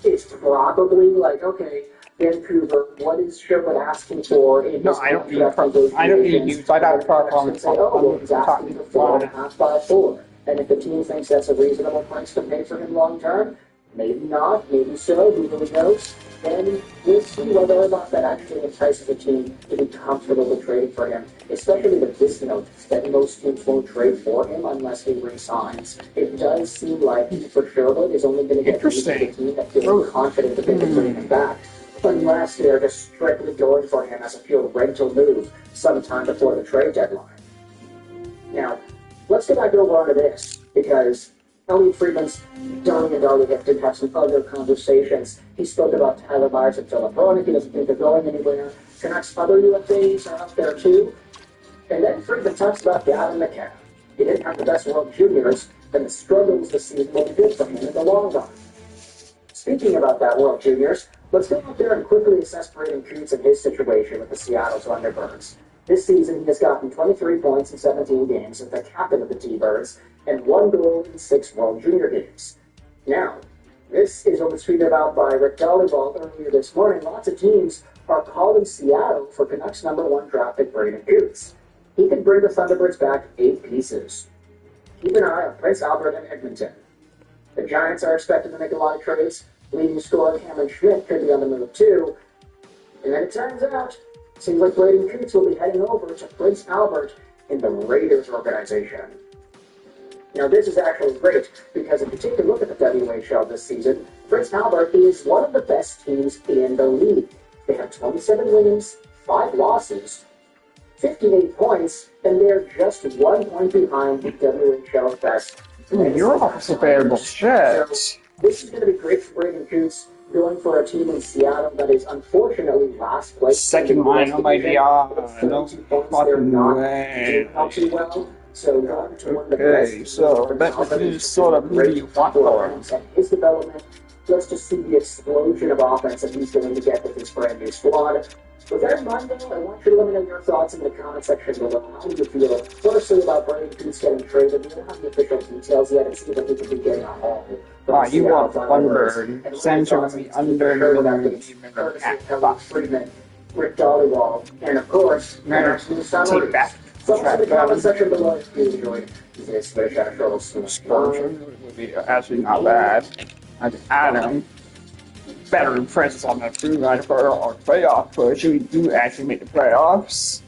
It's probably like, okay, Vancouver, what is Sherwood asking for in his contract negotiations? I don't need you. I got a problem. Say, oh, well, he's asking for 4.5 by 4. And if the team thinks that's a reasonable price to pay for him long term, maybe not, maybe so, who really knows? Then we'll see whether or not that actually entices the team to be comfortable with trading for him, especially with this note that most teams won't trade for him unless he resigns. It does seem like for Sherwood is only going to get used to the team that feels confident that they can bring him back, unless they're just strictly going for him as a pure rental move sometime before the trade deadline. Now, let's get back over onto this, because Elliot Friedman's $1 million did have some other conversations. He spoke about Tyler Myers and Philip Roenick. He doesn't think they're going anywhere. Canucks' other UFAs are out there too. And then Friedman talks about Gavin McKenna. He didn't have the best World Juniors, and the struggles this season will be good for him in the long run. Speaking about that World Juniors, let's go out there and quickly assess Braden Coots and his situation with the Seattle Thunderbirds. This season, he has gotten 23 points in 17 games as the captain of the T-Birds and 1 goal in 6 World Junior games. Now, this is what was tweeted about by Rick Dollyball earlier this morning. Lots of teams are calling Seattle for Canucks #1 draft pick Braden Coots. He could bring the Thunderbirds back 8 pieces. Keep an eye on Prince Albert and Edmonton. The Giants are expected to make a lot of trades. Leading scorer Cameron Schmidt could be on the move too. And then it turns out, it seems like Braden Coots will be heading over to Prince Albert in the Raiders organization. Now this is actually great, because if you take a look at the WHL this season, Prince Albert is one of the best teams in the league. They have 27 wins, 5 losses, 58 points, and they're just 1 point behind the WHL's best. You're also variable shit. So this is going to be great for Braden Coots, going for a team in Seattle that is unfortunately last place. Second line, oh my god. No fucking way. Too well. So going to one of the Okay, best so that is sort of really what for. And his development, let's just see the explosion of offense that he's going to get with his brand new squad. With that in mind, though, I want you to let me know your thoughts in the comment section below. How do you feel, firstly, about Braden Coots getting traded? We don't have the official details yet. It seems like he could be getting a haul. You want Thunderbird. Essentially under Friedman, Rick Dollywall, and of course, take that. So in the comment section below if you enjoyed this special Spurgeon would be actually not bad. I'd add him. Better impressions on that blue line for our playoff push. We do actually make the playoffs.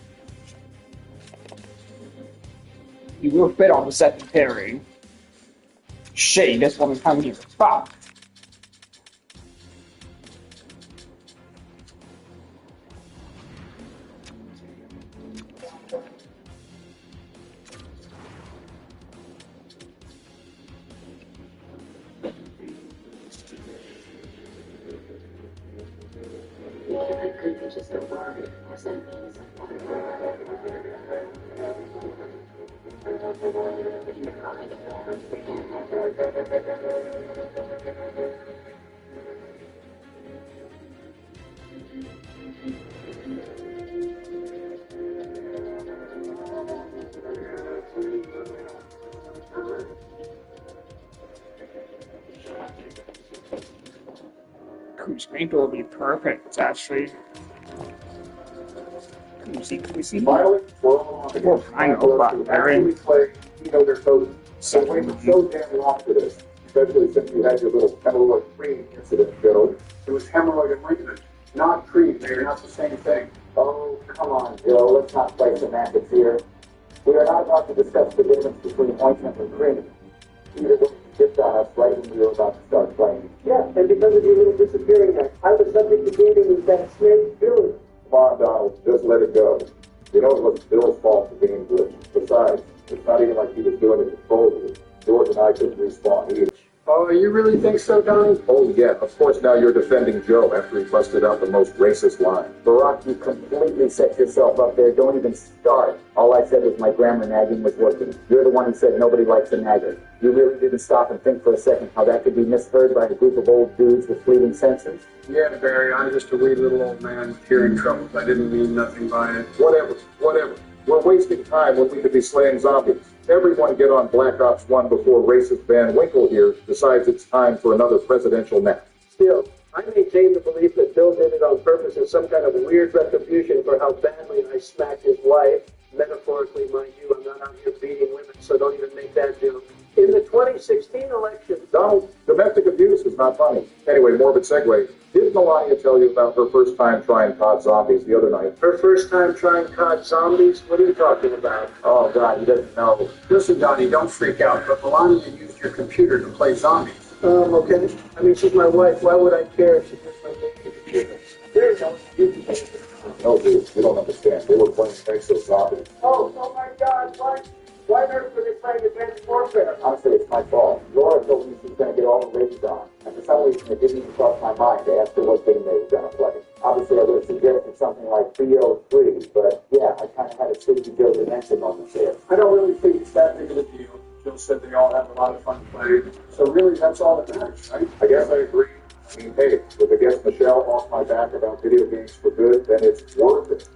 You will fit on the second pairing. Shit, this one is coming here. Fuck. Just a word or sentence. sprinkle will be perfect, actually. Can we see Finally, we're all on the Well, I know, but actually play, their coaches. So we were so damn long for this, especially since you had your little hemorrhoid cream incident, Joe. It was hemorrhoid and ointment, not cream. They're not the same thing. Oh, come on, Joe. Let's not play semantics here. We are not about to discuss the difference between ointment and cream. Either way, you dipped on us right when we were about to start playing. Yeah, and because of your little disappearing act, I was subject to gaming with that snake, Billy. Come on, Donald, just let it go. You know it was Bill's fault for being glitched. Besides, it's not even like he was doing it to troll you. George and I couldn't respawn either. Oh, you really think so, Donnie? Oh, yeah. Of course, now you're defending Joe after he busted out the most racist line. Barack, you completely set yourself up there. Don't even start. All I said was my grammar nagging was working. You're the one who said nobody likes a nagger. You really didn't stop and think for a second how that could be misheard by a group of old dudes with fleeting senses? Yeah, Barry, I'm just a wee little old man with hearing troubles. I didn't mean nothing by it. Whatever. We're wasting time when we could be slaying zombies. Everyone get on Black Ops 1 before racist Van Winkle here decides it's time for another presidential nap. Still, I maintain the belief that Bill did it on purpose as some kind of weird retribution for how badly I smacked his wife. Metaphorically, mind you, I'm not out here beating women, so don't even make that joke. In the 2016 election... Donald, domestic abuse is not funny. Anyway, morbid segue. Did Melania tell you about her first time trying COD Zombies the other night? Her first time trying COD Zombies? What are you talking about? Oh, God, he doesn't know. Listen, Donnie, don't freak out, but Melania used your computer to play zombies. Okay. I mean, she's my wife. Why would I care if she used my computer? There you go. No, dude, you don't understand. They were playing Exo Zombies. Oh my God, why on earth were they playing Advanced Warfare? Honestly, it's my fault. Laura told me she was going to get all the raids on. And for some reason, it didn't even cross my mind to ask her what game they were going to play. Obviously, I would have suggested something like 303, but yeah, I kind of had a Sleepy Joe dementia moment there. I don't really think it's that big of a deal. Jill said they all have a lot of fun playing. So really, that's all that matters, right? I guess I agree. I mean, hey, if I get Michelle off my back about video games for good, then it's worth it.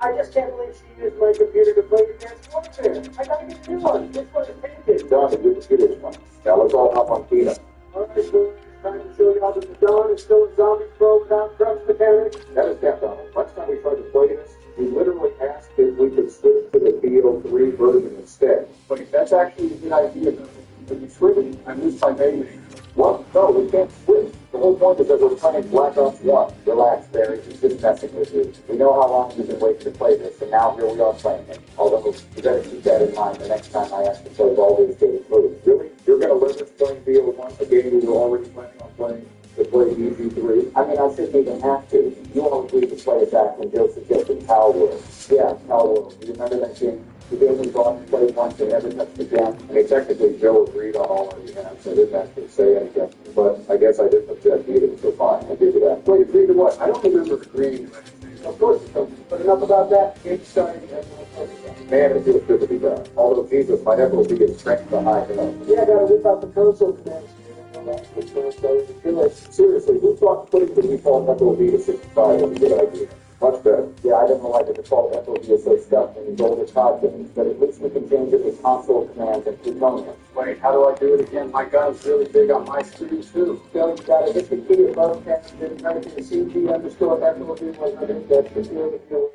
I just can't believe she used my computer to play Advanced Warfare. I gotta get a new one. This one is taken. Done, the good computer's one. Now let's all hop on Tina. All right, boys. Time to show y'all that the Dawn is still a zombie pro without crunch mechanics. That is that, Donald. Last time we tried to play this, we literally asked if we could switch to the BO3 version instead. But that's actually a good idea, though. If you switch, I lose my baby. What? No, we can't switch. The whole point is that we're playing Black Ops 1. Relax, Barry. He's just messing with you. We know how long you've been waiting to play this, and now here we are playing it. Although, you better keep that in mind the next time I ask to play Baldur's Gate 3. Really? You're going to let us playing BO1, a game we were already planning on playing, to play EG3? I mean, I shouldn't even have to. You all agreed to play it back when Joe suggested Power World. Yeah, Power World. You remember that game? The game we bought and played once and never touched again. I mean, technically, Joe agreed on all our behalf, so I didn't actually say anything. But I guess I didn't object either, so fine, I give you that. Wait, agree to what? I don't remember agreeing to anything. Of course it doesn't. But enough about that. Game started. Man, it feels good to be back. Although, Jesus, my neck will be getting strength behind it. Yeah, I gotta whip out the console commands. Seriously, who thought putting the default FOV to 65 was a good idea? Much better. Yeah, I don't know why the default FOV is so stuck in these older COD games, but at least we can change it with console commands and plutonium. Wait, how do I do it again? My gun's really big on my screen, too. So you gotta hit the key above text, then type in CG_FOV 100. That should be able to do it.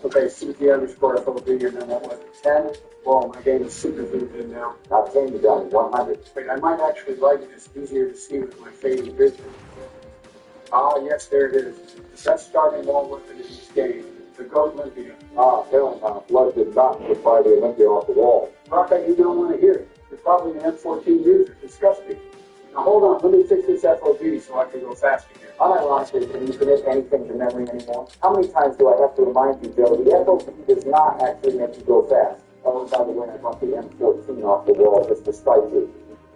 Okay, CG_FOV, and then what was it, 10? Whoa, my game is super zoomed in now. Not 10, you got it, 100. Wait, I might actually like it. It's easier to see with my fading vision. Ah, yes, there it is. The best starting wall weapon in this game. The Goat Olympia. Ah, hell no. Blood did not pry the Olympia off the wall. Rocka, you don't want to hear it. You're probably an M14 user. Disgusting. Now hold on, let me fix this FOV so I can go faster here. Unironically, can you commit anything to memory anymore? How many times do I have to remind you, Joe, the FOV does not actually make you go fast. Oh, by the way, I want the M14 off the wall just to spite you.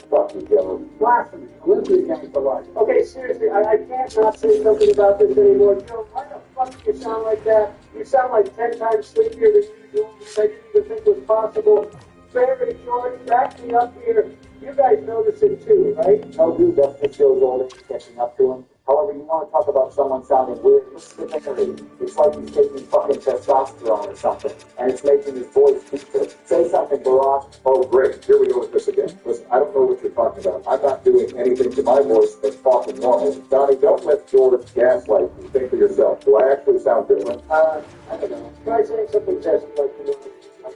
Fuck you, Joe. Blasphemy. Olympia game for life. Okay, seriously, I can't not say something about this anymore. Joe, why the fuck do you sound like that? You sound like 10 times sleepier than usual, which I didn't even think was possible. Barry, George, back me up here. You guys notice it too, right? No, dude, that's the show's already catching up to him. However, you want to talk about someone sounding weird, it's the thing. It's like he's taking fucking testosterone or something, and it's making his voice deeper. Say something, Barack. Oh, great. Here we go with this again. Listen, I don't know what you're talking about. I'm not doing anything to my voice that's talking normal. Donnie, don't let George gaslight you. Think for yourself. Do I actually sound different? I don't know. Try saying something zesty like you know.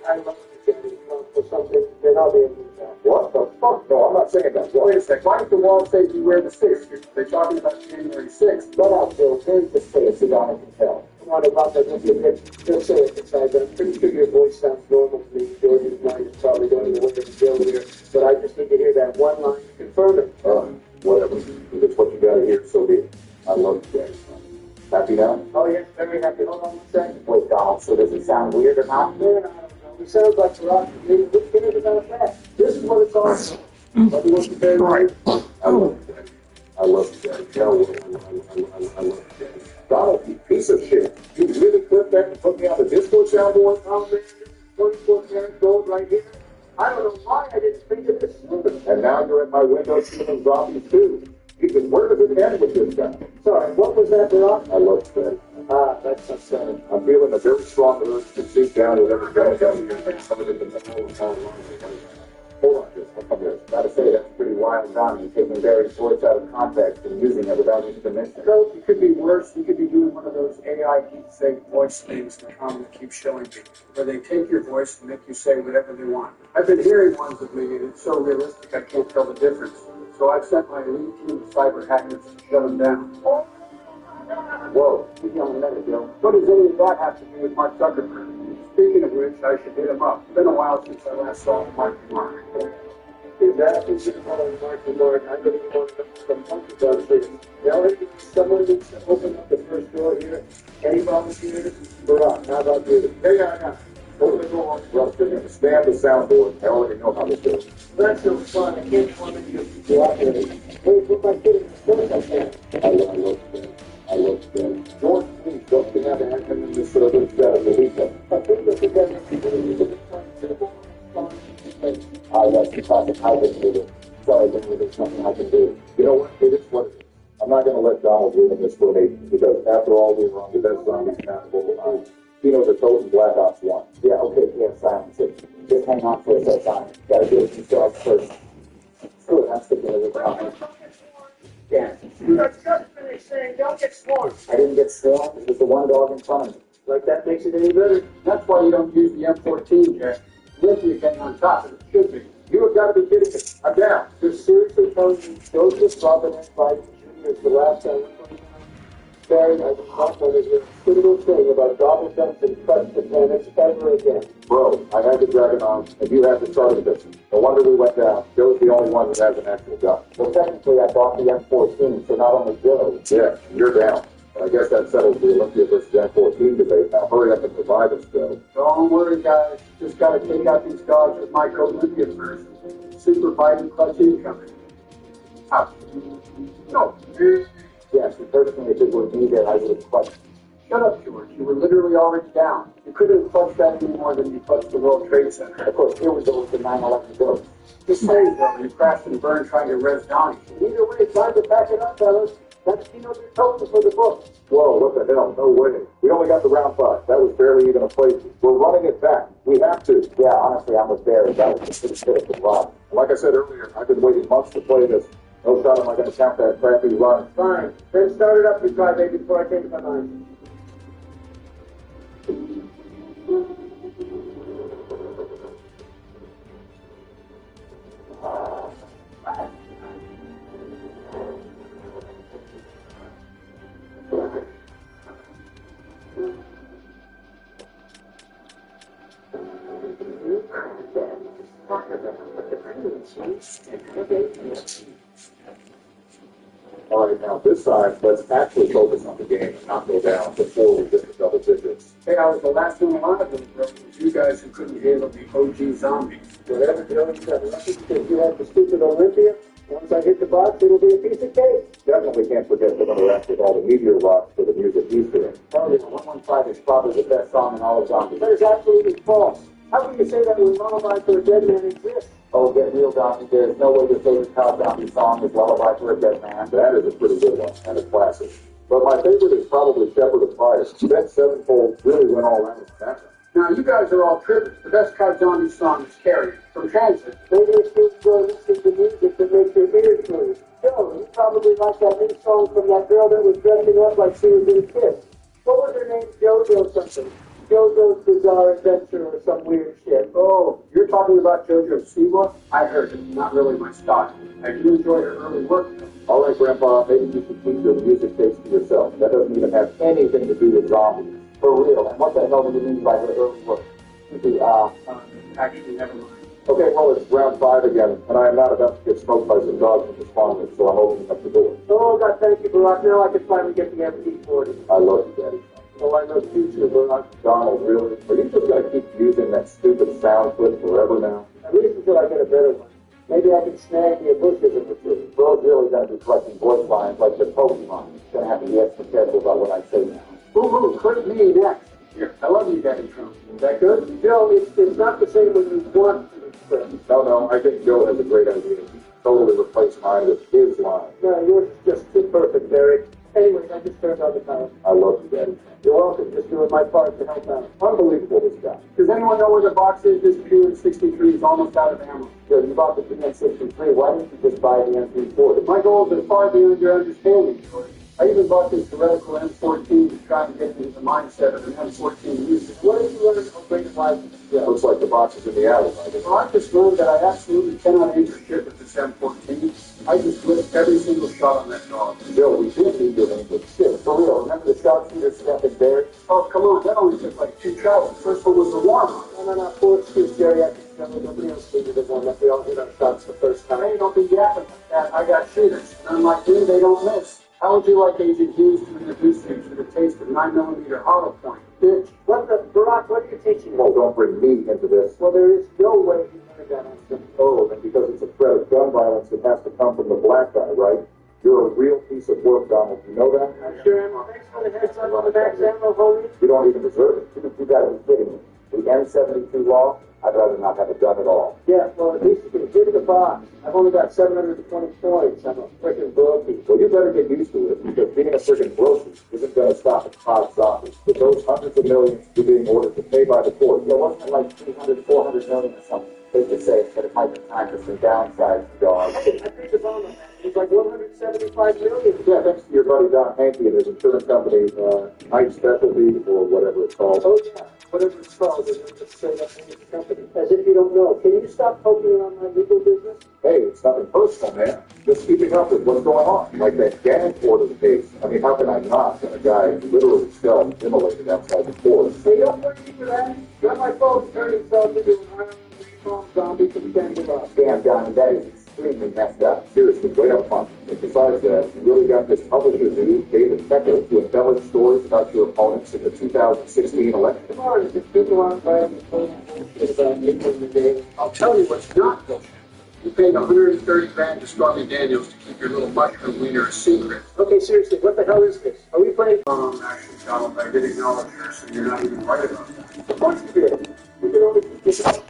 I love you, Jenny, or something, then I'll be able to tell. What the fuck? No, I'm not saying that. Wait a sec. Why did the wall say beware the 6th? They're talking about January 6th. Let out, Bill. There's the 6th, so Donnie can tell. Come on, about that. Just say it inside, but I'm pretty sure your voice sounds normal to me. George's mind is probably going to work with Bill here, but I just need to hear that one line to confirm it. Whatever. If it's what you gotta hear, so be it. I love you guys. Happy now? Oh, yes, very happy. Hold on one second. Wait, Donald, so does it sound weird or not? No, I don't know. He sounds like Rock. Maybe let's get into that fact. This is what it's all about. Let me look at very right. I love you guys. I love you guys. Hell, I love you guys. Donald, you piece of shit. You really clipped that and put me on the Discord soundboard? Oh, man, 24 karat gold right here. I don't know why I didn't think of this sooner. And now you're in my window shooting zombies too. Because where does it end with this guy? Sorry, what was that, Rock? I love you guys. That's so sad. I'm feeling a very strong urge to seek down whatever guy down here and some of it in the whole Hold on, just I'll come here. Gotta say, that's pretty wild, Donnie. You're taking various words out of context and using it without any dimension. So, it could be worse. You could be doing one of those AI deepfake voice things that Tom keeps showing me, where they take your voice and make you say whatever they want. I've been hearing ones of me, and it's so realistic I can't tell the difference. So I've sent my elite team of cyber hackers to shut them down. Whoa, he's on a minute, Bill. What does any of that have to do with Mark Zuckerberg? Speaking of which, I should hit him up. It's been a while since I last saw Mark. Is that what you're calling Mark? I really want to know some monkey does this. Now, someone needs to open up the first door here. Any volunteers? Barack, how about you? Yeah. Open the door. Rustin, expand the soundboard. I already know how this goes. That's no fun. I can't come in here cooperating. Wait, put my kid in the store I can. I love you. George, please don't be having him in this sort of the weekend. I think that together, That's the classic hybrid meeting. Sorry, Jimmy, there's nothing I can do. You know what? It is what it is. I'm not going to let Donald ruin this for me because after all, we were on the best zombies compatible on Kino the Toad and Black Ops 1. Yeah, okay, silence it. Just hang on for a sec, Donnie. Gotta do it yourself first. Screw it, I'm sticking with it now. Yeah. You just finished saying, don't get swarmed. I didn't get swarmed. It was the one dog in front of me. Like that makes it any better. That's why you don't use the M14, Jack. Literally getting on top of it. Should be. You have got to be kidding me. I'm down. You're seriously telling me Joseph Robinette Biden Jr. is the last time Barry, I was not going to hear a single thing about gobble guns and trust the planets ever again. Bro, I had to drag it on, and you had to start with this. No wonder we went down. Joe's the only one that has an actual gun. Well, technically, I bought the M14, so not only Joe. Yeah, you're down. I guess that settles the Olympia versus M14 debate. Now hurry up and revive us, Joe. Don't worry, guys. Just got to take out these dogs with my Olympia first. Super Biden clutch incoming. Out. No. Yes, personally, if it were me there, I would have clutched. Shut up, George. You were literally already down. You couldn't have clutched that any more than you clutched the World Trade Center. Of course, here was over the 9/11 ghost. Just saying, though, you crashed and burned trying to res Donnie. Either way, time to back it up, fellas. That's Kino the token for the book. Whoa, what the hell? No way. We only got the round 5. That was barely even a playthrough. We're running it back. We have to. Yeah, honestly, I'm with Barry. That was a pretty critical rock. Like I said earlier, I've been waiting months to play this. No shot am I going to count that crappy run. Fine. Then start it up, you try, baby, before I change my mind. All right, now this time, let's actually focus on the game and not go down before we get to double digits. Hey, I was the last one alive, bro. It was you guys who couldn't handle the OG zombies. Whatever, Joe, you got lucky because you had the stupid Olympia. Once I hit the box, it'll be a piece of cake. Definitely can't forget to interact with all the meteor rocks for the music Easter egg. Oh, yeah, 115 is probably the best song in all of zombies. That is absolutely false. How can you say that when Lullaby for a Dead Man exists? Oh, get real, Donkey. There's no way to say the cow donkey song is Lullaby for a Dead Man. That is a pretty good one, and a classic. But my favorite is probably Shepherd of Fire. That Sevenfold really went all around with that. Now, you guys are all tripping. The best cow zombie song is Carrier from Transit. Maybe it's just go listen to music that makes your ears move. Joe, you probably like that new song from that girl that was dressing up like she was in a kid. What was her name? JoJo something. JoJo's Bizarre Adventure or some weird shit. Oh, you're talking about JoJo Siwa? I heard it. Not really my style. I do enjoy her early work, though. All right, Grandpa, maybe you should keep your music taste to yourself. That doesn't even have anything to do with zombies. For real. And what the hell do you mean by her early work? Actually, never mind. Okay, well, it's round 5 again, and I am not about to get smoked by some dogs with responders, so I'm opening up the door. Oh, God, thank you, Barack. Now I can finally get the MT-40. I love you, Daddy. Oh, I love you too, Barack. Donald, really? Are you just going to keep using that stupid sound clip forever now? At least until I get a better one. Maybe I can snag me a bushism or two. Bro's really going to be collecting voice lines like the Pokemon. He's going to have to be extra careful about what I say now. Ooh, click me next. Here, I love you, Daddy Trump. Is that good? Joe, it's not the same when you want to express. No, I think Joe has a great idea. He totally replaced mine with his line. No, yours is just too perfect, Barry. Anyways, I just turned on the power. I love you, Daddy. You're welcome. Just doing my part to help out. Unbelievable, this guy. Does anyone know where the box is? This Q63 is almost out of ammo. Joe, you bought the PN63. Why didn't you just buy the MP40? My goals are far beyond your understanding, George. I even bought this heretical M14 to try and get into the mindset of an M14 user. What did you learn from Great Life? Yeah, looks like the box is in the alley. Well, I just learned that I absolutely cannot aim for shit with this M14. I just whipped every single shot on that dog. Joe, we did need your aim with shit. For real, remember the sharpshooter step in Barry? Oh, come on, that only took like 2 tries. The first one was the warm-up. No, full excuse, Jerry. I can tell nobody else needed the one that we all hit our shots the first time. Hey, don't be yapping like that. I got shooters. And unlike me, they don't miss. How would you like Agent Hughes to introduce you to the taste of 9mm hollow point? Bitch, Barack, what are you teaching me? Oh, don't bring me into this. Well, there is no way you learned that on some. Oh, and because it's a threat of gun violence, it has to come from the black guy, right? You're a real piece of work, Donald. You know that? I sure am. Thanks for the heads up on the max ammo, homie. You don't even deserve it. You gotta be kidding me. The N72 law, I'd rather not have a gun at all. Yeah, well, at least you can hit the box. I've only got 720 points. I'm a freaking brokey. Well, you better get used to it, because being a freaking grocer isn't going to stop at Todd's office. With those hundreds of millions you're being ordered to pay by the court. Yeah, wasn't it like 300, 400 million or something? They just say that it might be time for some downside for dogs. I think the bone on that. It was like 175 million. Yeah, thanks to your buddy Don Hankey and his insurance company, Night Specialty, or whatever it's called. Oh, yeah. Whatever it's called, it's just straight up in the company. As if you don't know. Can you stop poking around my legal business? Hey, it's nothing personal, man. Just keeping up with what's going on. Like that gang order case. I mean, how can I not when a guy literally self-immolated outside the court? Hey, don't blame me for that. Got my phone turned himself into an Iron Man zombie from Canada. Damn, Johnny, that is extremely messed up. Seriously, way up front. And besides that, you really got this publisher dude, David Becker, to embellish stories about your opponents in the 2016 election. Come on, just people aren't buying the phone about Nicholas the day. I'll tell you what's not bullshit. You paid 130 grand to Stormy Daniels to keep your little mushroom wiener a secret. Okay, seriously, what the hell is this? Are we playing? Actually, Donald, I did acknowledge her, so you're not even right about that. Of course you did. You can only keep this up.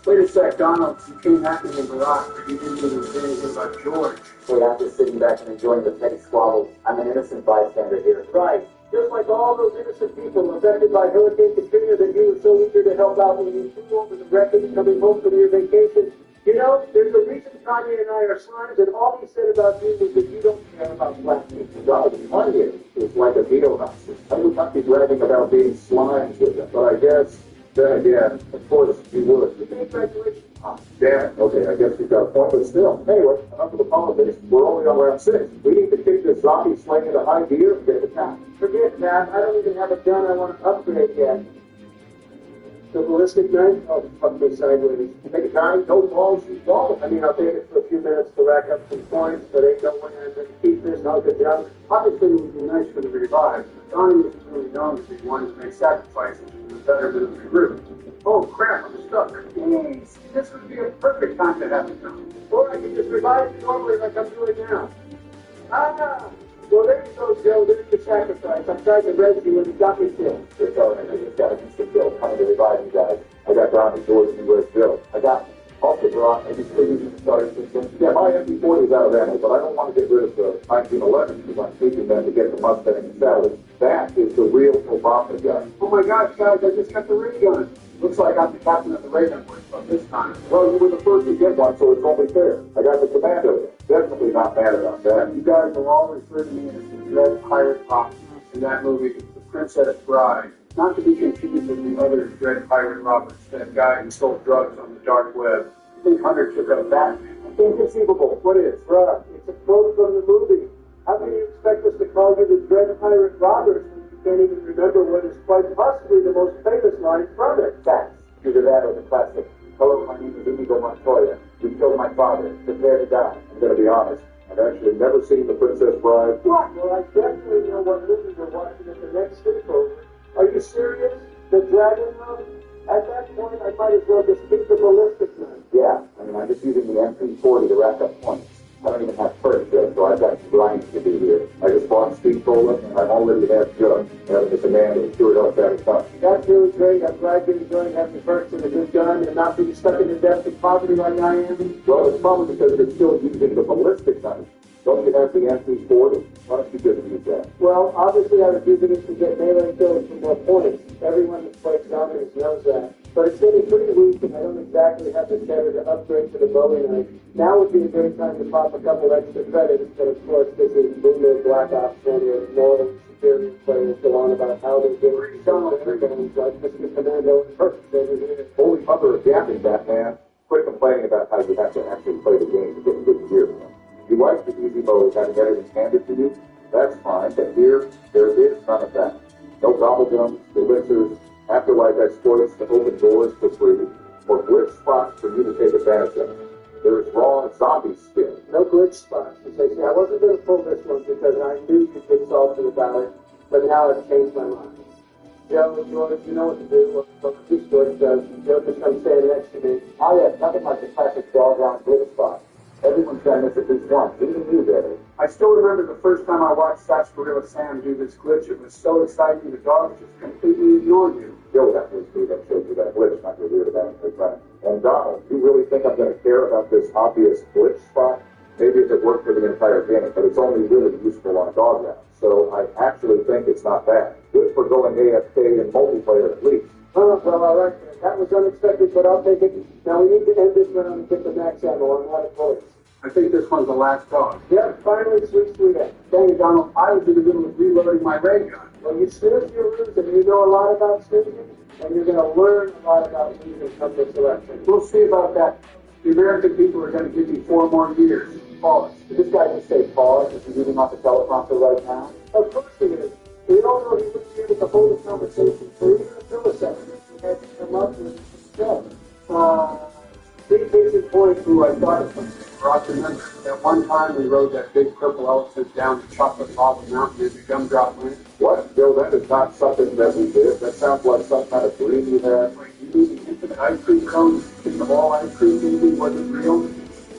Wait a sec, Donald. You came at me in Barack, but you didn't even say anything about George. Wait, I'm just sitting back and enjoying the petty squabbles. I'm an innocent bystander here. Right. Just like all those innocent people affected by Hurricane Katrina that you were so eager to help out when you flew over the wreckage coming home from your vacation. You know, there's a reason Kanye and I are slimes, and all he said about you was that you don't care about black people. God, Kanye is like a neo-Nazi. I would not be bragging about being slimes with him, but I guess, then again, of course, you would. Congratulations. Damn it. Okay, I guess you've got a point, but still. Anyway, enough of the politics. We're only on round 6. We need to kick this zombie slaying into high gear and get the count. Forget that. I don't even have a gun I want to upgrade yet. The ballistic knife? Oh, fuck me sideways. Take a time, no balls, shoot balls. I mean, I'll take it for a few minutes to rack up some points, but ain't no way I'm going to keep this hunk of junk. Obviously, it would be nice for the revive, but Donnie isn't really known to be one to make sacrifices for the betterment of the group. Oh, crap, I'm stuck. Jeez, this would be a perfect time to have it done. Or I can just revive you normally like I'm doing now. Ah! Well, there you go, Joe. There's your sacrifice. I'm trying to res you and you got me killed. It's all right. I just got a decent bill coming to revive you guys. I got Don the doors of U.S. Joe. I got also brought, I just figured you started thinking, yeah, my MP40 is out of ammo, but I don't want to get rid of the 1911 because I'm keeping them to get the Mustang and Sally. That is the real Obama gun. Oh my gosh, guys, I just got the ray gun. Looks like I'm the captain of the ray gun but this time. Well, you were the first to get one, so it's only fair. I got the commando. Definitely not mad about that. You guys will all refer to me as the Dread Pirate Rock in that movie, The Princess Bride. Not to be confused with the other Dread Pirate Roberts, that guy who sold drugs on the dark web. I think Hunter took up Batman. Inconceivable. What is? Rob, it's a quote from the movie. How can you expect us to call you the Dread Pirate Roberts when you can't even remember what is quite possibly the most famous line from it? Facts. Either that or the classic. Hello, my name is Inigo Montoya. You killed my father. Prepare to die. I'm going to be honest. I've actually never seen The Princess Bride. What? Well, I definitely know what movie we're watching at the next sleepover. Are you serious? The Dragon Room? At that point, I might as well just keep the ballistic knife. Yeah, I mean, I'm just using the MP40 to rack up points. I don't even have first yet, so I've got grinding to do here. I just bought Steve Cola, and I already have Jug. Having the commando sure helps out a ton. That's really great. I'm glad you're enjoying having first and a good gun and not being stuck in the depths of poverty like I am. Well, it's probably because you're still using the ballistic knife. Don't you have the MP40? Why don't you just use that? Well, obviously I was using it to get melee kills for more points. Everyone that plays Dominus knows that. But it's getting pretty weak, and I don't exactly have the cheddar to upgrade to the Bowie knife. Now would be a great time to pop a couple extra credits, but of course this is Boomer Black Ops when your moral security players go on about how they're doing some of their games like Mr. Commando and Perfect over here. Holy mother of gapping, Batman. Quit complaining about how you have to actually play the game to get good gear. You like the easy mode having everything handed to you? That's fine, but here, there is none of that. No gobblegums, elixirs, afterlife exploits to open doors for free, or glitch spots for you to take advantage of. There is raw zombie skin. No glitch spots. You say, see, I wasn't going to pull this one because I knew you'd get salty about it, but now I've changed my mind. Joe, George, you know what to do. What George does. Joe just comes stand next to me. Oh yeah, nothing like the classic dog-round glitch spot. Everyone's done this at least once, even you did it. I still remember the first time I watched Sarsaparilla Sam do this glitch. It was so exciting, the dogs just completely ignored you. Joe, that was me that showed you that glitch, not your weird about it. And Donald, you really think I'm going to care about this obvious glitch spot? Maybe if it worked for the entire game, but it's only really useful on dog rounds. So I actually think it's not bad. Good for going AFK in multiplayer at least. Oh, well, all right. That was unexpected, but I'll take it. Now we need to end this round and get the max ammo on one of bullets. I think this one's the last dog. Yep, finally switched to that. Dang it, Donald, I was in the middle of reloading my ray gun. Well, you snooze, you lose, and you know a lot about snoozing, and you're going to learn a lot about losing from this election. We'll see about that. The American people are going to give you 4 more years. Pause. Did this guy just say pause? Is he reading off the teleprompter right now? Of course he is. We all know he wouldn't be able to hold a conversation for even a millisecond. He had to come up with stuff. Big case in point who I thought of something. Ross, remember, at one time we rode that big purple elephant down the chocolate lava mountain in the gumdrop land. What? Bill, that is not something that we did. That sounds like some kind of dream you had. Like you mean the infinite ice cream cones in the all ice cream maybe wasn't real?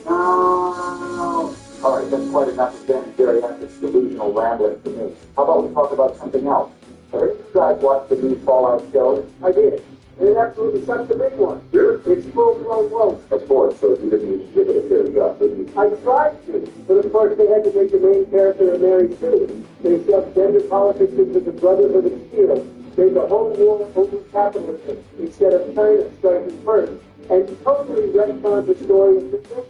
No. All right, that's quite enough of Ben Geriatric's delusional rambling for me. How about we talk about something else? Have you guys watched the new Fallout show? I did. And it absolutely sucks the big one. Really? It's full-blown woke. Of course, so you didn't even give it a fair shot, did you? I tried to, but of course they had to make the main character a married too. They shoved gender politics into the Brotherhood of Steel. Made the whole war over capitalism instead of China striking first, and totally retconned the story of the book.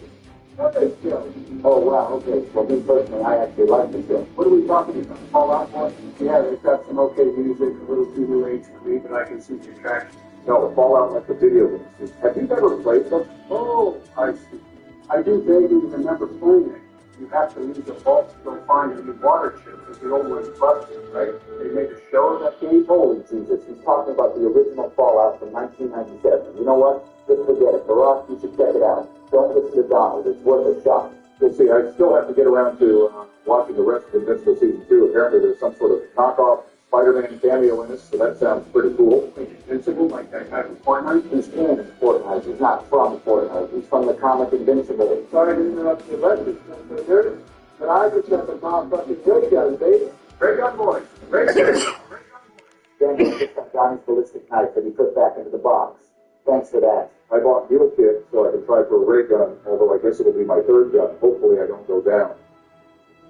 What a show. Oh, wow, okay. Well, me personally, I actually like the show. What are we talking about? Fallout Boy? Yeah, they've got some okay music, a little too new age for me, but I can see the attraction. No, Fallout like the video games. Have you ever played them? Oh, I see. I do vaguely remember playing it. You have to leave the vault to go find a new water chip because the old one's busted, right? They made a show of that game. Holy Jesus, he's talking about the original Fallout from 1997. You know what? Just forget it. For us, you should check it out. Don't listen to Donald. It's worth a shot. We'll see. I still have to get around to watching the rest of Invincible Season 2. Apparently there's some sort of knockoff Spider-Man cameo in this, so that sounds pretty cool. Invincible, like that guy from Fortnite? He's in Fortnite. He's not from Fortnite. He's from the comic Invincible. Sorry to interrupt your lessons, Mr. Dirty, but I just got the motherfucking ray gun, baby. Ray gun boys. Ray gun boys. Then he just got Johnny's ballistic knife that he put back into the box. Thanks for that. I bought mule kit so I can try for a ray gun, although I guess it'll be my third gun. Hopefully I don't go down.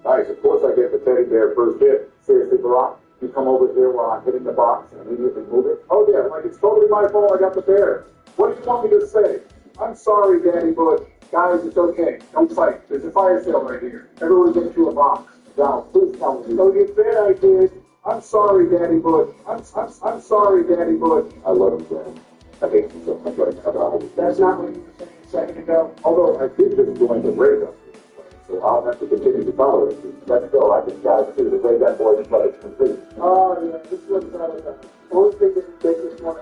Nice. Of course I get the teddy bear first hit. Seriously, Barack? You come over here while I'm hitting the box and immediately move it? Oh yeah, like it's totally my fault I got the bear. What do you want me to say? I'm sorry, Daddy Bush. Guys, it's okay. Don't fight. There's a fire sale right here. Everyone get into a box. Donald, please tell me. So you bet I did. I'm sorry, Daddy Bush. I'm sorry, Daddy Bush. I love him, Dad. I hate you so much right now. That's not what you were saying a second ago. Although I did just join the ray gun, so I'll have to continue to tolerate you. Let's go. I just gotta see the ray gun boys until it's complete. Oh, yeah, this was the only thing that makes this one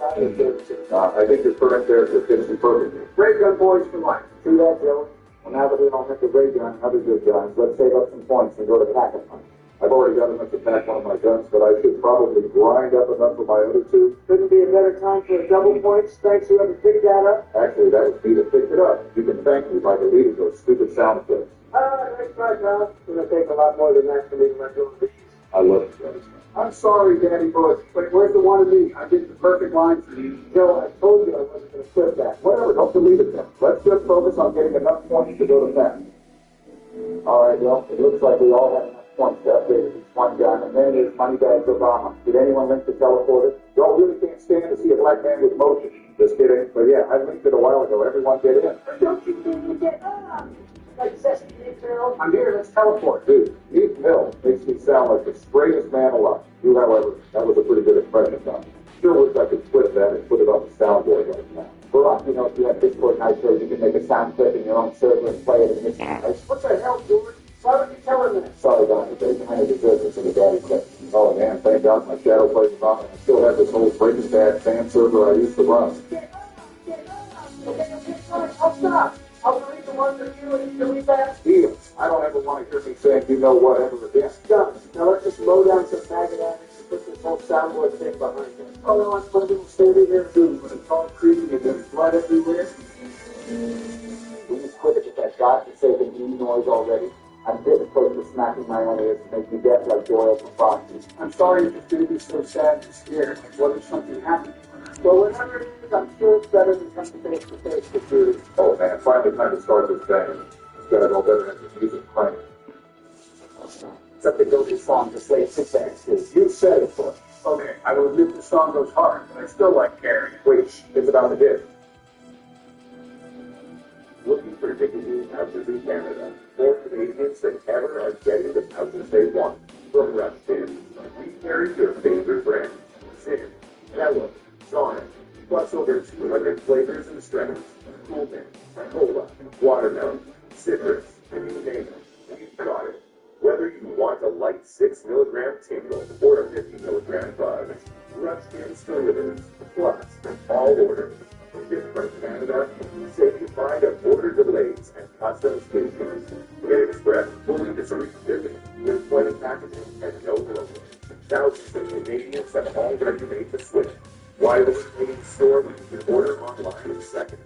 I think you're correct there to finish it perfectly. Ray gun boys for life. See that, Joey? Well, now that we don't have the ray gun and other good guns, let's save up some points and go to packet hunt. I've already got enough to pack one of my guns, but I should probably grind up enough for my other two. Couldn't be a better time for a double points. Thanks whoever picked that up. Actually, that was me that picked it up. You can thank me by deleting those stupid sound effects. Thanks, my pal. It's going to take a lot more than that for me to let go of these. I love you guys. I'm sorry, Daddy Bush, but where's the one of me? I did the perfect line for you. Joe, I told you I wasn't going to flip that. Whatever, don't delete it then. Let's just focus on getting enough points to go to pack. All right, well, it looks like we all have enough points to upgrade each one gun, and then there's Moneybags Obama. Did anyone link the teleporter? Y'all really can't stand to see a black man with motion. Just kidding. But yeah, I linked it a while ago. Everyone get in. Don't you think you get up? Like Sesame Phil? I'm here, let's teleport. Dude, Meek Mill makes me sound like the straightest man alive. You, however, that was a pretty good impression, Don. Sure wish I could flip that and put it on the soundboard right now. Barack, you know, if you have Discord Nitro, you can make a sound clip in your own server and play it in this place. What the hell, George? Why would you tell him that? Sorry, Dr. They kind of deserve this in the daddy clip. Oh man, thank God my shadow plays is on, and I still have this whole Breaking Bad fan server I used to run. Okay, fine, I'll stop. I'll delete the one for you and delete that. Deal. I don't ever want to hear me saying you know what ever again. Done. Now let's just mow down some maggot addicts and put this whole soundboard thing behind us. All I want to put a little standing here and do, but it's all creepy and there's blood everywhere. Will you quit it with that godforsaken noise already? I'm getting close to smacking my own ears to make me deaf like Doyle from Foxy. I'm sorry if it's going to be so sad and scared. Like, what if something happened? Well, whatever it is, I'm sure it's better than coming face to face with you. Oh man, finally time to start this band. It's gotta go better than the music playing. Something goes this song to slave six acts too. You said it, boy. Okay, I will admit the song goes hard, but I still like Carrie. Wait, it's about the hit. Looking for ticket new houses in Canada. More Canadians than ever are getting the houses they want. From Rustin, we carry your favorite brands. Sin, Hello, Sonic, plus over 200 flavors and strengths. Coolman, Cola, Watermelon, Citrus, and you name it, we've got it. Whether you want a light 6 milligram tingle or a 50 milligram buzz, Rustin's delivers, plus all orders. From Canada, save you find a border delays and customs issues. Get express fully discreet shipping with plenty packaging and no brokerage. Thousands of Canadians have already made the switch. Why the Canadian store when you can order online in seconds?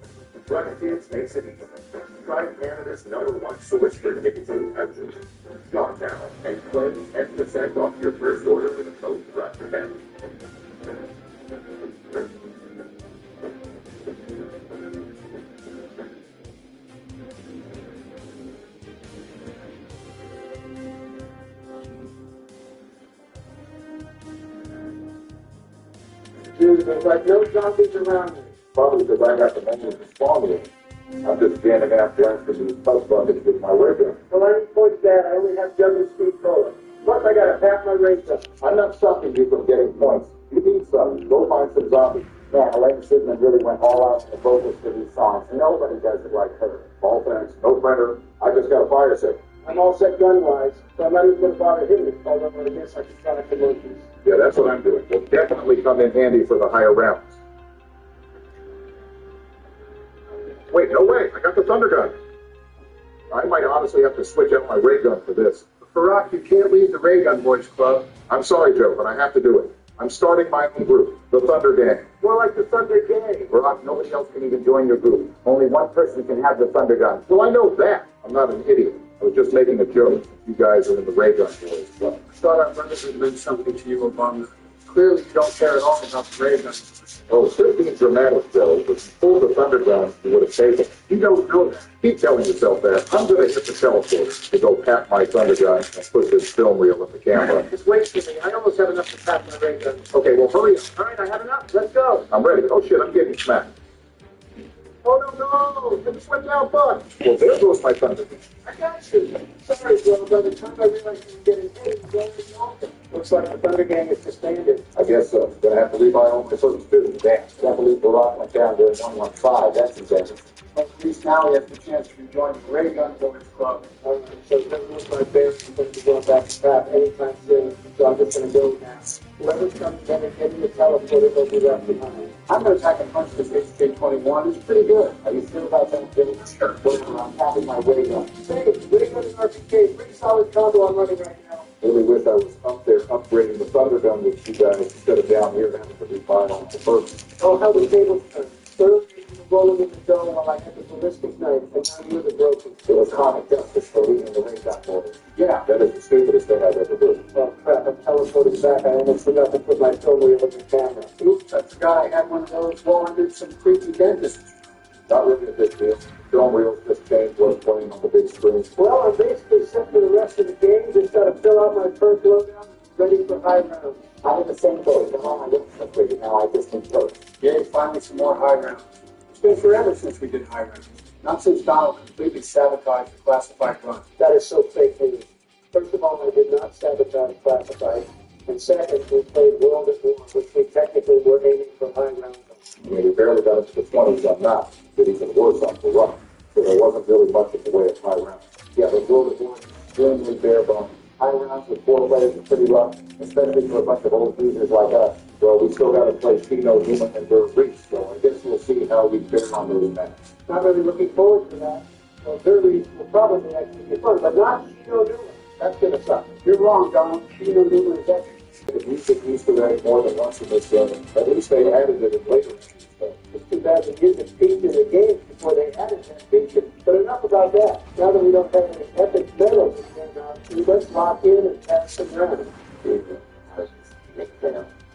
Rushkids makes it easy. Try Canada's #1 source for nicotine pouches. Shop now and claim 10% off your first order with the code RUSH10. Dude, there's like no zombies around me. Probably because I got the menu to spawn with. I'm just jamming out guns for these pub buckets with my regular. Well, I need points, Dad. I only have Juggle Speed Cola. Plus, I gotta pack my race up. I'm not stopping you from getting points. You need some. Go find some zombies. Man, Elaine Sigmund really went all out in the vocals for these songs. Nobody does it like her. All thanks. No printer. I just got a fire stick. I'm all set gun-wise, so I'm not even gonna bother hitting it, although I guess I should try to promotions. Yeah, that's what I'm doing. Will definitely come in handy for the higher rounds. Wait, no way. I got the Thunder Gun. I might honestly have to switch out my ray gun for this. Barack, you can't leave the Ray Gun Boys Club. I'm sorry, Joe, but I have to do it. I'm starting my own group, the Thunder Gang. More like the Thunder Gang. Barack, nobody else can even join your group. Only one person can have the Thunder Gun. Well, I know that. I'm not an idiot. I was just making a joke. You guys are in the Ray Gun Boys Club. I thought our brothers had meant something to you, Obama. Clearly, you don't care at all about the Ray Gun Boys. Oh, it should be dramatic, though. If you pulled the thunder gun, you would have taken it. You don't know that. Keep telling yourself that. I'm going to hit the teleporter to go pat my thunder gun and put this film reel in the camera. Just wait for me. I almost have enough to pack my ray gun. Okay, well, hurry up. All right, I have enough. Let's go. I'm ready. Oh, shit, I'm getting smacked. Oh, no. It went down, bud. Well, there goes my thunder gun. I got you. Sorry, Joe. By the time I realized you were getting hit, it was already open. Looks like the Thunder Gang is disbanded. I guess so. Gonna have to leave my own first business. Can't believe Barack went down during 115. That's intense. At least now we have the chance to join the Ray Gun Boys Club. All right, so it doesn't look like Bear's going to go back to crap anytime soon. So I'm just going to go now. Whoever comes in and getting the teleporter will be left behind. I'm going to attack and punch this HK-21. It's pretty good. Are you sure about that, Billy? Sure. Well, I'm having my Ray Gun. Say, Ray Gun and RPK, pretty solid combo I'm running right now. Really wish I was up there upgrading the thunder gun with you guys instead of down here having to refine on the first. Oh, how the tables turn. Third, rolling in the dome while I had the ballistic knife, and now you're the broken. It was comic justice for leaving the Ray Gun Boys. Yeah, that is the stupidest thing I've ever done. Oh, crap, I'm teleporting back. I almost forgot to put my film reel in the camera. Oops, I forgot I had one of those wandered some creepy dentists. Not really a big deal. Film reels just changed what's playing on the big screen. Well, I'm basically set for the rest of the game. Just got to fill out my perk loadout, ready for high rounds. I'm in the same boat. I'm on my lips upgraded. Now I just need perks. Yay, finally some more high rounds. It's been forever since we did high rounds. Not since Donald completely sabotaged the classified run. That is so fake news. First of all, I did not sabotage classified. And second, we played World at War, which we technically were aiming for high rounds. I mean, we barely got into the 20s on that. Did even worse on the run. So there wasn't really much in the way of high rounds. Yeah, but World of War is extremely bare bones. High rounds with 4 players is pretty rough, especially for a bunch of old users like us. Well, we still got to play Chino, Newman, and Burr Reese, so I guess we'll see how we fare on those matches. Not really looking forward to that. Well, Derby will probably actually be fun, but not Chino Newman. That's going to suck. You're wrong, Donald. Chino Newman is extra. If we get used to that more than once in this game, at least they added it in later matches. It's too bad they didn't peak in the game before they added that feature. But enough about that. Now that we don't have any epic medals let's lock in and pass them around.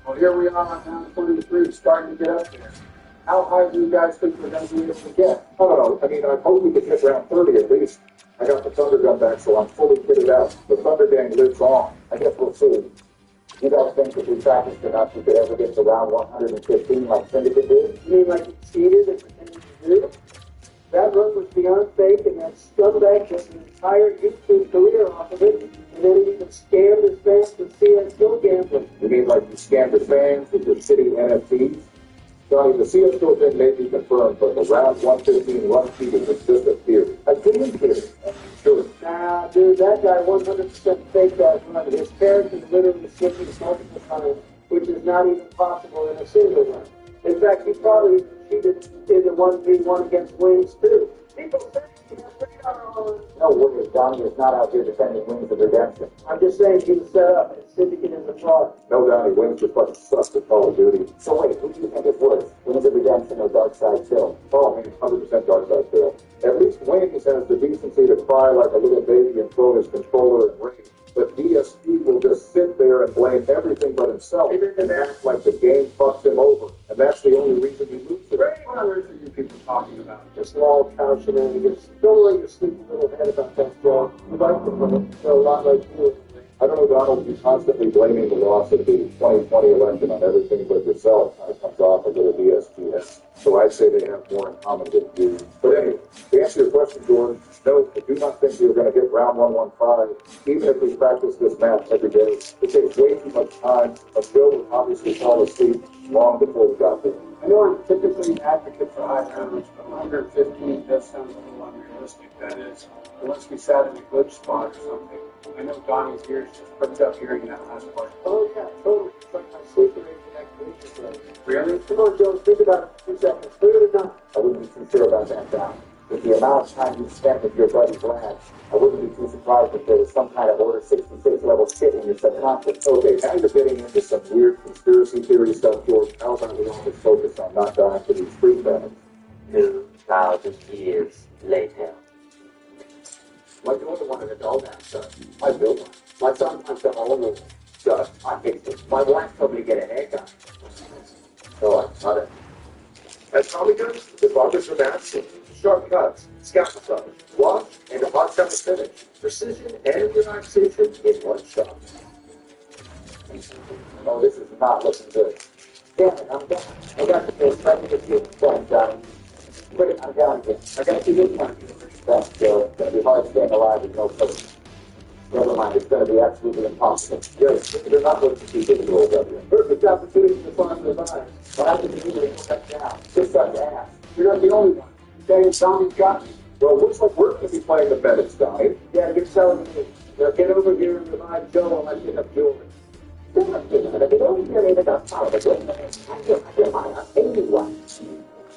Well, here we are on round 23, starting to get up there. How high do you guys think we're going to be able to get? I don't know. I mean, I hope we can hit round 30 at least. I got the Thunder Gun back, so I'm fully kitted out. The Thunder Gang lives on. I guess we'll see. You guys think if we practiced enough, we could ever get to round 115 like Syndicate did? You mean like he cheated and pretended to do? That run was beyond fake, and that scumbag took an entire YouTube career off of it, and then he even scammed his fans with CSGO gambling. You mean like you scammed the fans with your shitty NFTs? Johnny, the CSGO thing may be confirmed, but the round 115 run cheating is just a theory. A game theory? Sure. Nah, dude, that guy 100% faked that run. His character literally switching multiple times, which is not even possible in a single run. In fact, he probably cheated in the 1v1 against Wings, too. People say he has radar on. No worries, Donnie is not out here defending Wings of Redemption. I'm just saying he was set up, and Syndicate is a fraud. No, Donnie, Wings just fucking sucks at Call of Duty. So wait, who do you think is worse, Wings of Redemption or Dark Side Chill? Oh, I mean, 100% Dark Side Chill. At least Wings has the decency to cry like a little baby and throw his controller and rage. But DSP will just sit there and blame everything but himself and act like the game fucks him over. And that's the only reason he loses. What on earth are you people talking about? Just lol cow shenanigans. Don't let your sleepy little head about that fraud. You like them, but they're a lot like you. I don't know, Donald, you're constantly blaming the loss of the 2020 election on everything but yourself. It comes off a little DSPS. So I'd say they have more in common with you. But anyway, to answer your question, Jordan, no, I do not think we're going to hit round 115, even if we practice this match every day. It takes way too much time, and Bill would obviously fall asleep long before we got there. I know I'm typically an advocate for high rounds, but 115 does sound a little unrealistic. That is, unless we sat in a good spot or something. I know Donnie's ears just perked up hearing that last part. Oh, yeah, totally. It's like my sleeper agent activation program. Really? Come on, Joe, think about it for 2 seconds. Believe it or not. I wouldn't be too sure about that, Don. With the amount of time you spent with your buddy Vlad, I wouldn't be too surprised if there was some kind of Order 66 level shit in your subconscious. Okay, now you're getting into some weird conspiracy theory stuff, George. How about we always focus on not dying for these free benefits? 2,000 years later. Why do you want an adult now, son? I built one. My son wants to own it. Son, I fixed it. My wife told me to get a haircut. So Got it. At Tommy Guns, the barbers are massive. Sharp cuts, scalp massage, wash, and a hot shower finish. Precision and relaxation in one shot. Oh, this is not looking good. Damn it, I'm down. I got the face right in the field. Down, down. Quit it, I'm down again. I got to get one. That's it's gonna be hard staying alive with no coach. Never mind, it's gonna be absolutely impossible. Yes, they're not going to keep it rolled up here. Perfect opportunity to find the vine. What happened to you when you cut down? Just such ass. You're not the only one. Saying Tommy's got me. Well, it looks like we're going to be playing the Bennett's, Donnie. Yeah, you're telling me. Now get over here and revive Joe while I pick up George.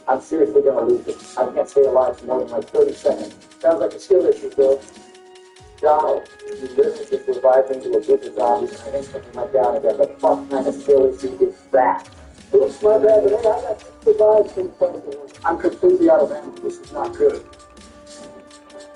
I'm seriously gonna lose it. I can't stay alive for more than like 30 seconds. Sounds like a skill issue, Bill. Donald, you literally just revived me to a group of zombies and I instantly went down again. What the fuck kind of skill issue is that? Oops, my bad, but hey, I got revived since playing. I'm completely out of ammo. This is not good.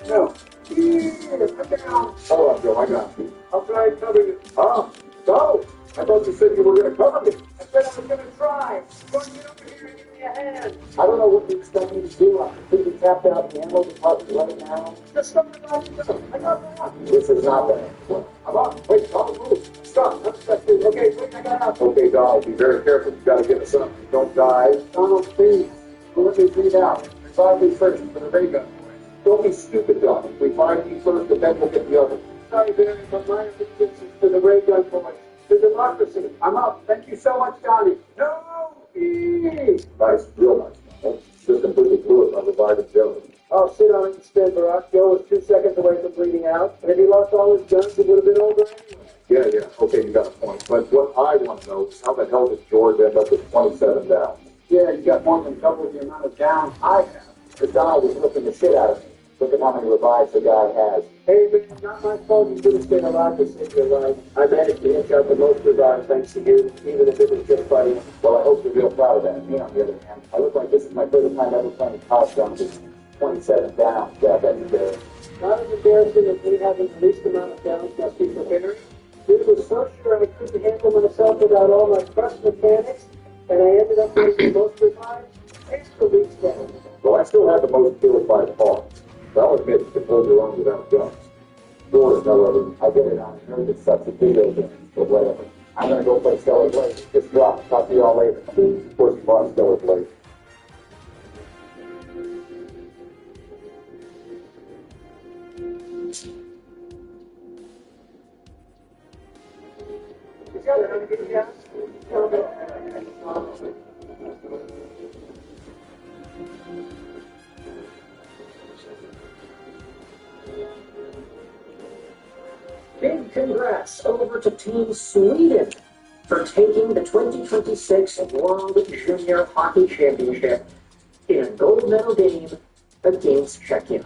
No. Yeah, come down. Hold on, Joe, I got you. I'll try and cover you. Oh, Donald, I thought you said you were going to cover me. I said I was going to try. Go and get over here and give me a hand. I don't know what you expect me to do. I'm completely tapped out in the ammo department right now. Just something about you. I got that. This is not bad. I'm on. Wait, Donald, move. Stop. Okay, wait, I got out. Okay, Donald, be very careful. You got to get us up. Don't die. Donald, please. Let me breathe out. Revive me first for the ray gun. Don't be stupid, Donald. We find you first, and then we'll get the other. Sorry, Barry, but my allegiance is to the ray gun boys. To democracy. I'm up. Thank you so much, Johnny. No! Nice, real nice, Donald. Just completely blew it by reviving Joe. I'll sit on it and stand Barack. Joe was 2 seconds away from bleeding out. And if he lost all his guns, it would have been over anyway. Yeah. Okay, you got a point. But what I want to know is how the hell did George end up with 27 down? Yeah, you got more than double the amount of downs I have. Because Donald was whipping the shit out of me. Look at how many revives the guy has. Hey, man, not my fault you couldn't stay alive to save your life. I managed to inch out the most revives thanks to you, even if it was just fighting. Well, I hope you're real proud of that. Me, on the other hand, I look like this is my first time ever playing college guns with 27 down. Yeah, that's embarrassing. Not as embarrassing as me having the least amount of downs must be preparing. This was so sure I couldn't handle myself without all my crust mechanics, and I ended up getting the most revives and the least down. Well, I still have the most kills by far. But I'll admit you can hold your own without guns. Yours, however, I get it on a nerve that sucks at video games, but whatever. I'm gonna go play Stellar Blade. Just drop. Talk to y'all later. Of course, you bought Stellar Blade. Big congrats over to Team Sweden for taking the 2026 World Junior Hockey Championship in a gold medal game against Czechia.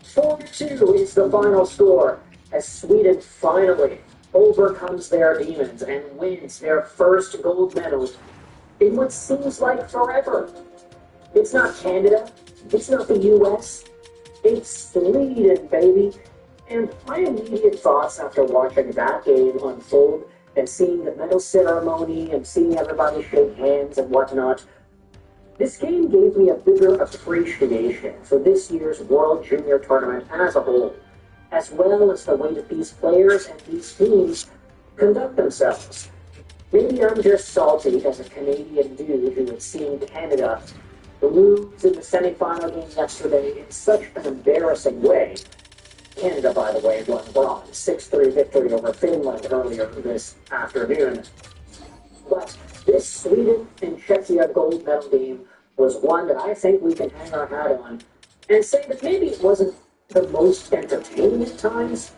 4-2 is the final score as Sweden finally overcomes their demons and wins their first gold medal in what seems like forever. It's not Canada, it's not the US, it's Sweden, baby. And my immediate thoughts after watching that game unfold and seeing the medal ceremony and seeing everybody shake hands and whatnot, this game gave me a bigger appreciation for this year's World Junior Tournament as a whole, as well as the way that these players and these teams conduct themselves. Maybe I'm just salty as a Canadian dude who had seen Canada lose in the semifinal game yesterday in such an embarrassing way. Canada, by the way, won bronze, 6-3 victory over Finland earlier this afternoon. But this Sweden and Czechia gold medal game was one that I think we can hang our hat on and say that maybe it wasn't the most entertaining at times,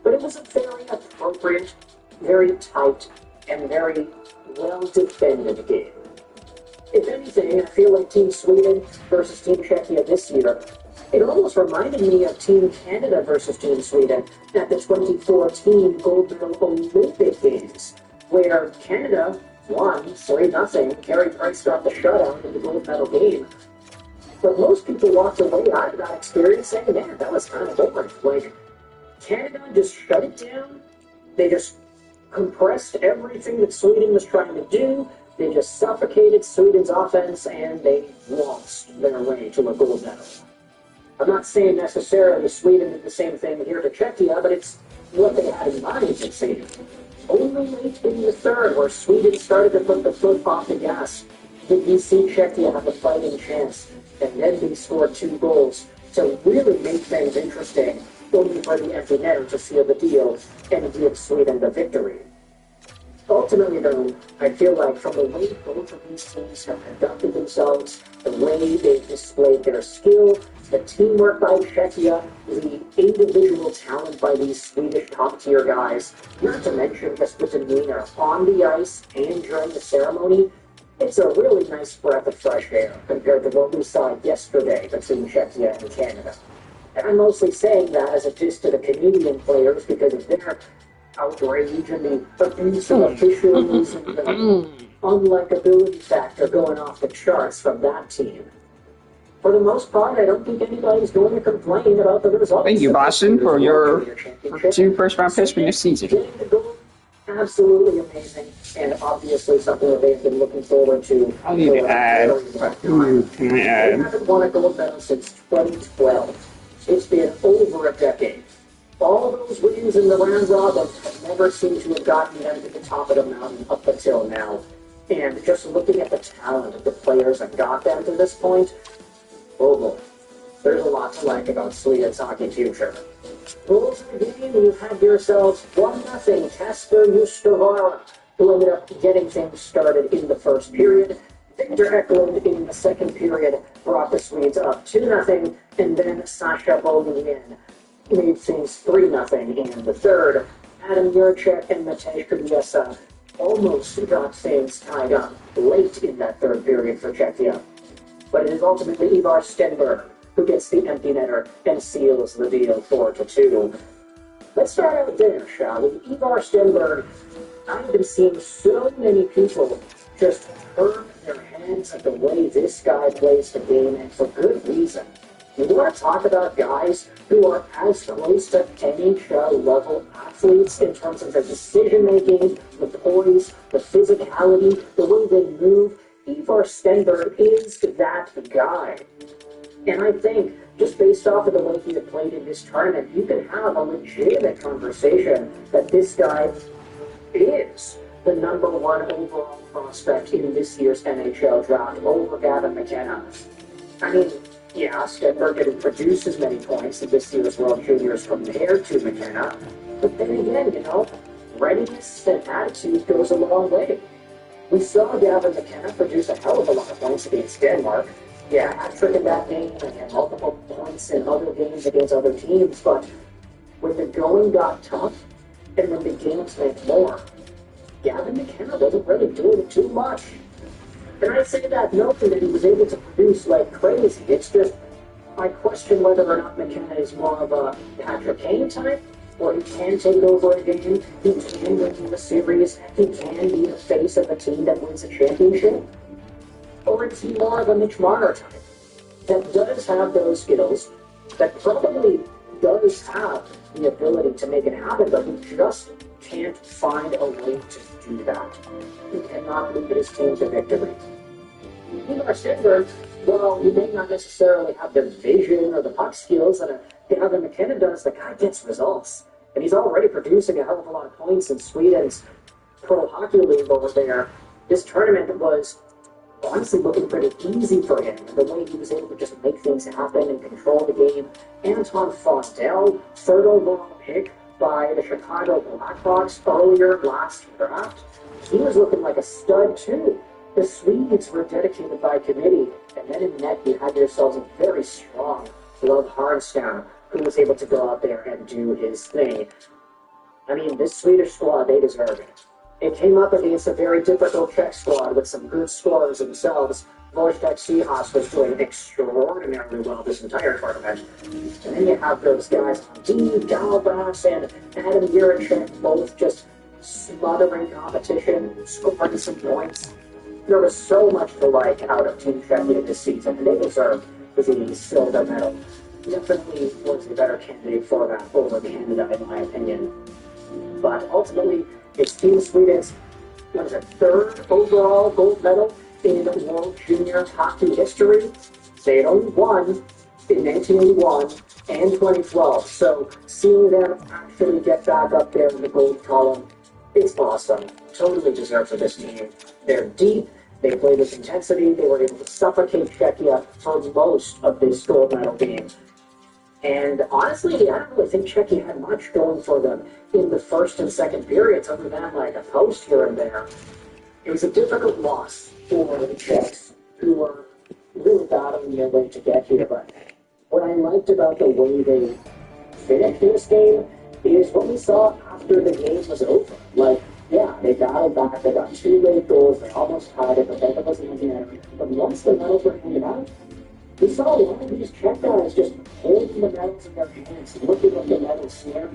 but it was a very appropriate, very tight, and very well-defended game. If anything, I feel like Team Sweden versus Team Czechia this year, it almost reminded me of Team Canada versus Team Sweden at the 2014 gold medal Olympic Games, where Canada won 3-0. Carey Price got the shutout in the gold medal game. But most people walked away out of that experience saying, man, that was kind of boring. Like, Canada just shut it down. They just compressed everything that Sweden was trying to do. They just suffocated Sweden's offense, and they lost their way to a gold medal. I'm not saying necessarily Sweden did the same thing here to Czechia, but it's what they had in mind, it seemed. Only late in the third, where Sweden started to put the foot off the gas, did we see Czechia have a fighting chance, and then they scored 2 goals to really make things interesting, only for the empty netter to seal the deal and give Sweden the victory. Ultimately, though, I feel like from the way both of these teams have conducted themselves, the way they've displayed their skill, the teamwork by Czechia, the individual talent by these Swedish top-tier guys, not to mention just the demeanor on the ice and during the ceremony, it's a really nice breath of fresh air compared to what we saw yesterday between Czechia and Canada. And I'm mostly saying that as a diss to the Canadian players because of their outrage and the abuse of officials and the unlikability factor going off the charts from that team. For the most part, I don't think anybody's going to complain about the results. Thank you, Boston, for your 2 first-round picks from this season. Absolutely amazing, and obviously something that they've been looking forward to. I'll need to add. Who can I add? They haven't won a gold medal since 2012. It's been over a decade. All those wins in the round robin have never seemed to have gotten them to the top of the mountain up until now. And just looking at the talent of the players that got them to this point, oh boy, there's a lot to like about Sweden's hockey future. Goals in the game, you've had yourselves 1-0 Kasper Justavara, who ended up getting things started in the first period. Victor Eklund in the second period brought the Swedes up 2-0, and then Sasha Bolin made things 3-0 in the third. Adam Juracek and Matej Kubiesa almost got things tied up late in that third period for Czechia. But it is ultimately Ivar Stenberg who gets the empty netter and seals the deal 4-2. Let's start out there, shall we? Ivar Stenberg, I've been seeing so many people just turn their heads at the way this guy plays the game, and for good reason. You want to talk about guys who are as close to NHL level athletes in terms of their decision making, the poise, the physicality, the way they move. Ivar Stenberg is that guy. And I think, just based off of the way he had played in this tournament, you can have a legitimate conversation that this guy is the #1 overall prospect in this year's NHL draft over Gavin McKenna. I mean, yeah, Stenberg didn't produce as many points in this year's World Juniors compared to McKenna, but then again, readiness and attitude goes a long way. We saw Gavin McKenna produce a hell of a lot of points against Denmark. Yeah, hat-trick in that game and had multiple points in other games against other teams, but when the going got tough and when the games meant more, Gavin McKenna wasn't really doing it too much. And I say that knowing that he was able to produce like crazy. It's just, I question whether or not McKenna is more of a Patrick Kane type, or he can take over a game, he can win a series, he can be the face of a team that wins a championship. Or is he more of a Mitch Marner type that does have those skills, that probably does have the ability to make it happen, but he just can't find a way to do that. He cannot lead his team to victory. Ivar Stenberg, while he may not necessarily have the vision or the puck skills that Gavin McKenna does, the guy gets results. And he's already producing a hell of a lot of points in Sweden's Pro Hockey League over there. This tournament was honestly looking pretty easy for him, the way he was able to just make things happen and control the game. Anton Fondell, third overall pick by the Chicago Blackhawks earlier last draft, he was looking like a stud too. The Swedes were dedicated by committee, and then in net you had yourselves a very strong Love Harnstown, who was able to go out there and do his thing. I mean, this Swedish squad, they deserve it. It came up against a very difficult Czech squad with some good scorers themselves. Wojtek Sihas was doing extraordinarily well this entire tournament. And then you have those guys on D, Galbraiths, and Adam Juracek, both just smothering competition, scoring some points. There was so much to like out of Team Czechia this season, and they deserved the silver medal. Definitely was the better candidate for that over Canada, in my opinion. But ultimately, it's Team Sweden's what is it, third overall gold medal in World Junior Hockey history. They had only won in 1981 and 2012. So seeing them actually get back up there in the gold column, it's awesome. Totally deserved for this team. They're deep. They play with intensity. They were able to suffocate Czechia for most of this gold medal game. And honestly, I don't really think Czechia had much going for them in the first and second periods, other than like a post here and there. It was a difficult loss for the Czechs, who were really battling their way to get here. But what I liked about the way they finished this game is what we saw after the game was over. Like, yeah, they battled back, they got 2 late goals, they almost tied it, but then it wasn't in the end. But once the medals were handed out, we saw a lot of these Czech guys just holding the medals in their hands, looking at the medals here.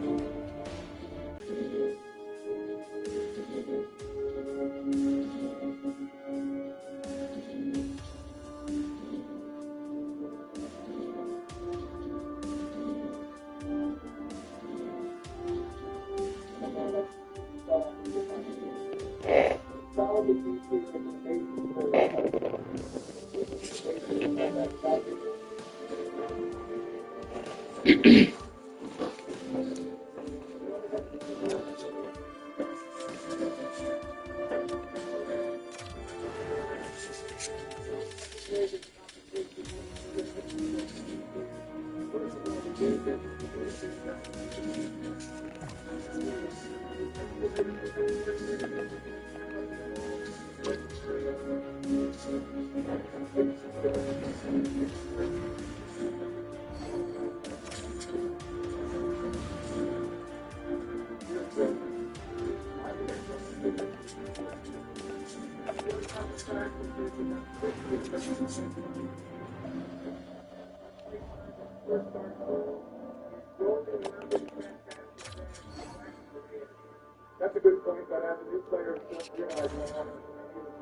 That's a good point, but as a new player, don't realize what happens when you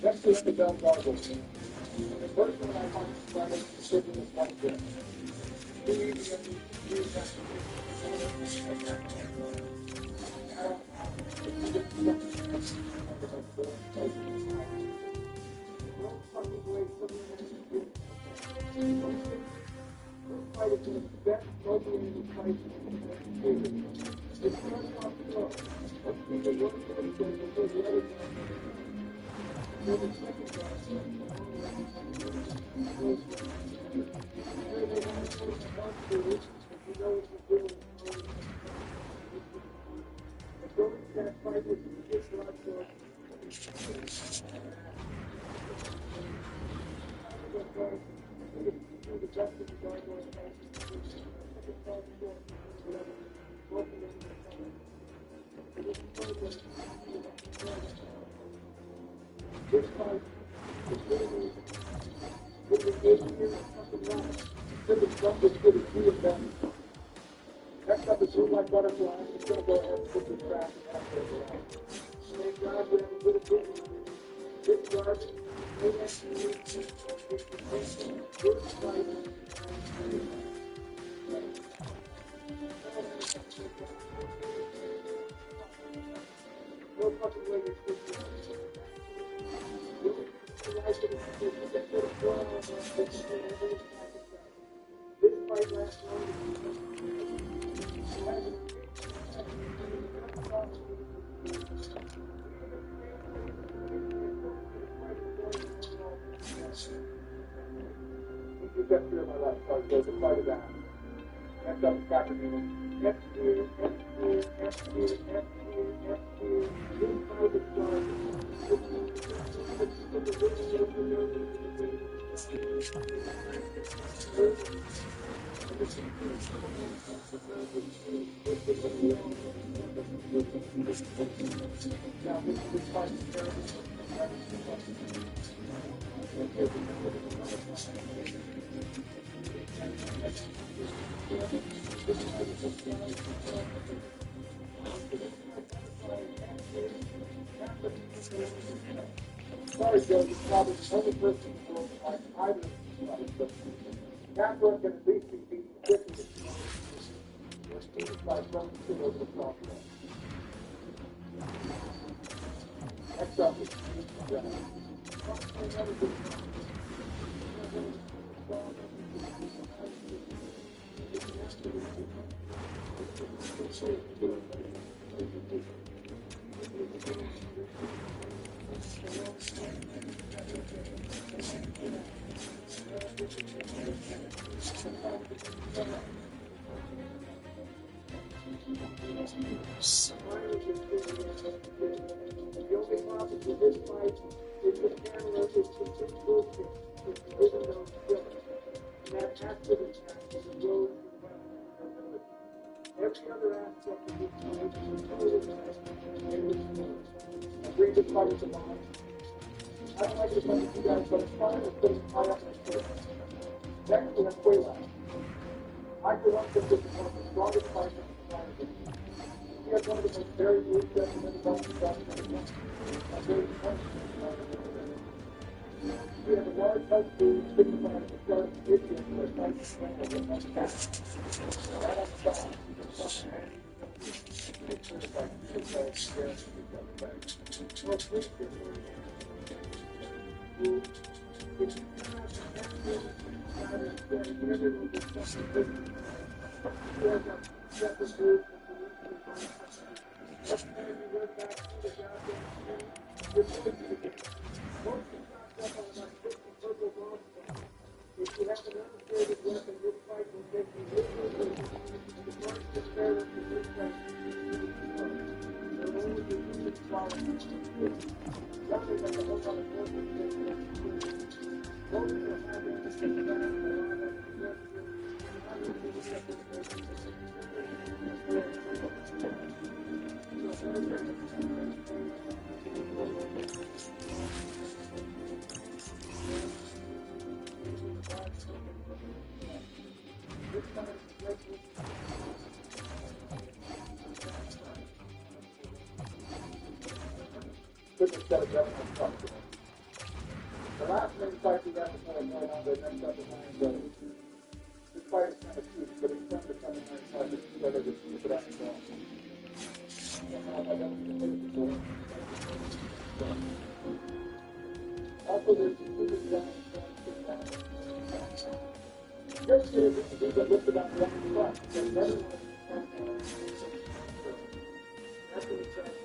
Next is the Bell Gargle. The first one I find is decision is like this. Next up is Moonlight Butterfly. He's going to go ahead and put the track after the round. Thank God we have a good opinion. Good guard. Good fight. No fucking way you're supposed to. This fight last you got through my left side, so the fight is out. Next up is Dr. Newman. F here, F here, F here, F here, F here. This fight is sorry, Joe, you're probably the only person who will like either of these fights, but Catherine can at least be beating 50 to 2. Let's beat it by some two over the top. Next up is the only problem with this fight is the camera is complete bullshit. It's even though it's filmed. And that after the fact is a road to every other aspect of this fight is totally nice and smooth. I bring this fight to mind. I don't like to fight with you guys, but it's fine to put high up my shirt. Next, we have Quayla. I for one think this is one of the strongest fighters in the planet. He has one of the most very good steps in the belt in the he has a large health food, signifies the start of the issue for a fight to stand over the next pass. Right on the side. If you have an unfair weapon, this fight will take you literally the first to fair to this fight. There will only be human quality. Nothing like a whole lot of work will take place. Most will have it to take back and the last main fight we got before I go on the next up behind this fight is kind of cute, but it's fun to come in and try to see whether to keep it out and go. Also, there's some good guys just to be the list about the other front, because everyone that's what it's saying.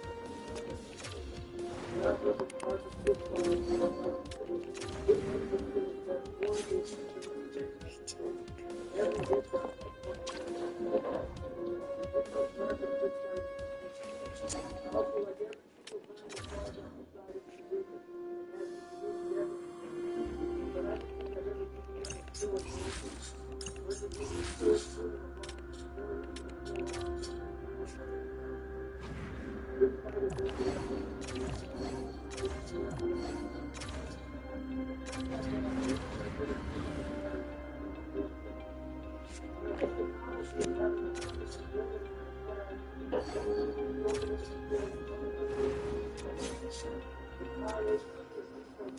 If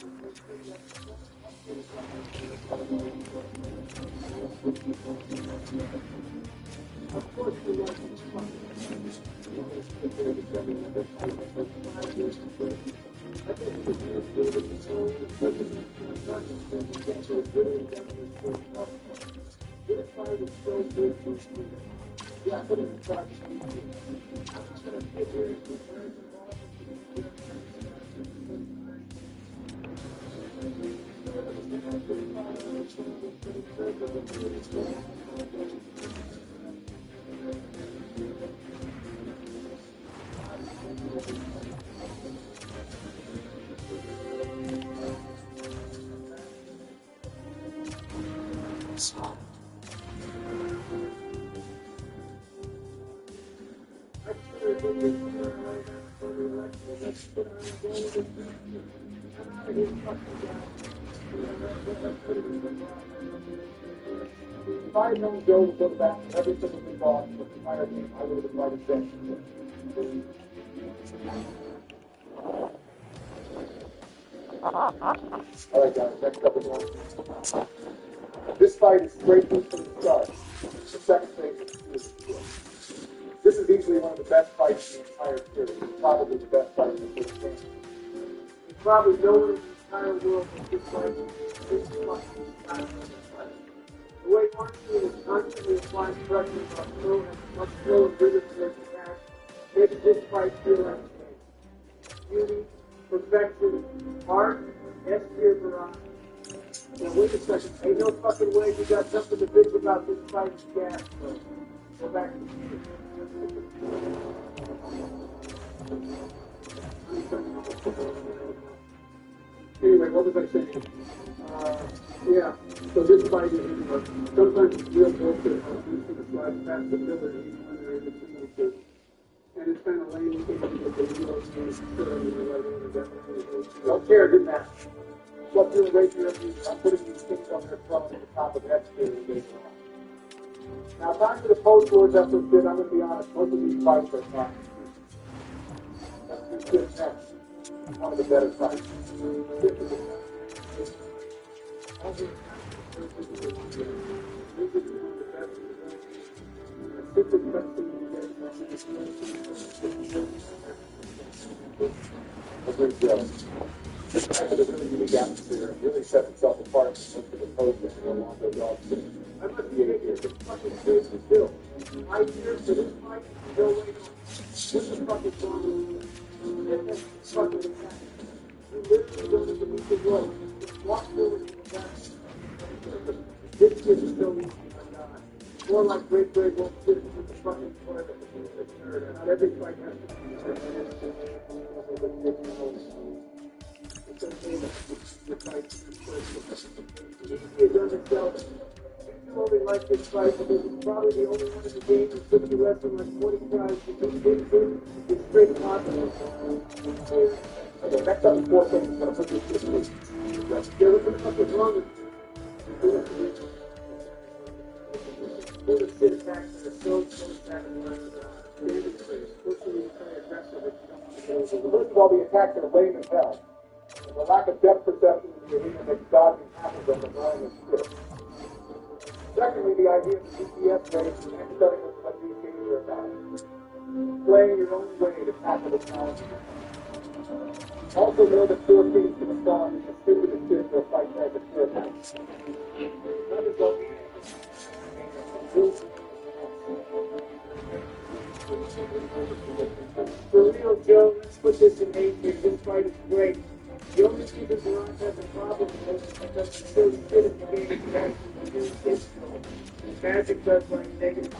I had known Joe would go back to every single thing off with the entire team, I would have invited Joe. All right, guys, next up is one. This fight is straight from the start. The second phase is this is easily one of the best fights in the entire series. Probably the best fight in the series. There's probably no one in the entire world that this fight is fucking time. The way Martin is constantly applying pressure on Phil and much slower rhythm to his attack makes this fight feel like beauty, perfection, art, S-tier variety. Now wait a second, ain't no fucking way you got something to bitch about this fight is gas, bro. Go back to the Anyway, what was I saying? Yeah, so this fight is, sometimes it's real bullshit how due to the slash past ability when they're in the simulation. And it's kind of lame because they real I don't care, it didn't matter. What you're raising your views, I'm putting these things on their throne at the top of X series. Now, time for the post wars after this, I'm going to be honest, most of these fights are fine. That's just next. One of the better fights. This type of a really unique atmosphere really sets itself apart from most of the posts that go along those dogs. I must be in here. This fucking place is built. I here for this fight, no way. This is fucking wrong. That's fucking attack. You literally don't even need to go. Just walk forward and go back. This kid is so easy, my God. More like great won't sit with the fucking toilet. Not every fight has to be it's okay to fight. Easy is on itself. You only like this fight because it's probably the only one in the game who's going to be wrestling like 20 tries to beat into is straight confidence. Okay, next up is 4 things. I'm going to put this week. Yeah, what the fuck is wrong with you? The sit attacks that are so satisfying. First of all, the attacks are lame as hell. The lack of depth perception in the arena makes dodging half of them annoying as shit. Secondly, the idea of the GPS race and studying what these games are about. Playing your own way to tackle the challenge. Also know that 4 teams can respond is the stupidest shit for a fight as a pure match. For real, Joe, let's put this in nature. This fight is great. The only reason Durant has a problem with it is because he's so shit at the game he actually do his Magic does like negative.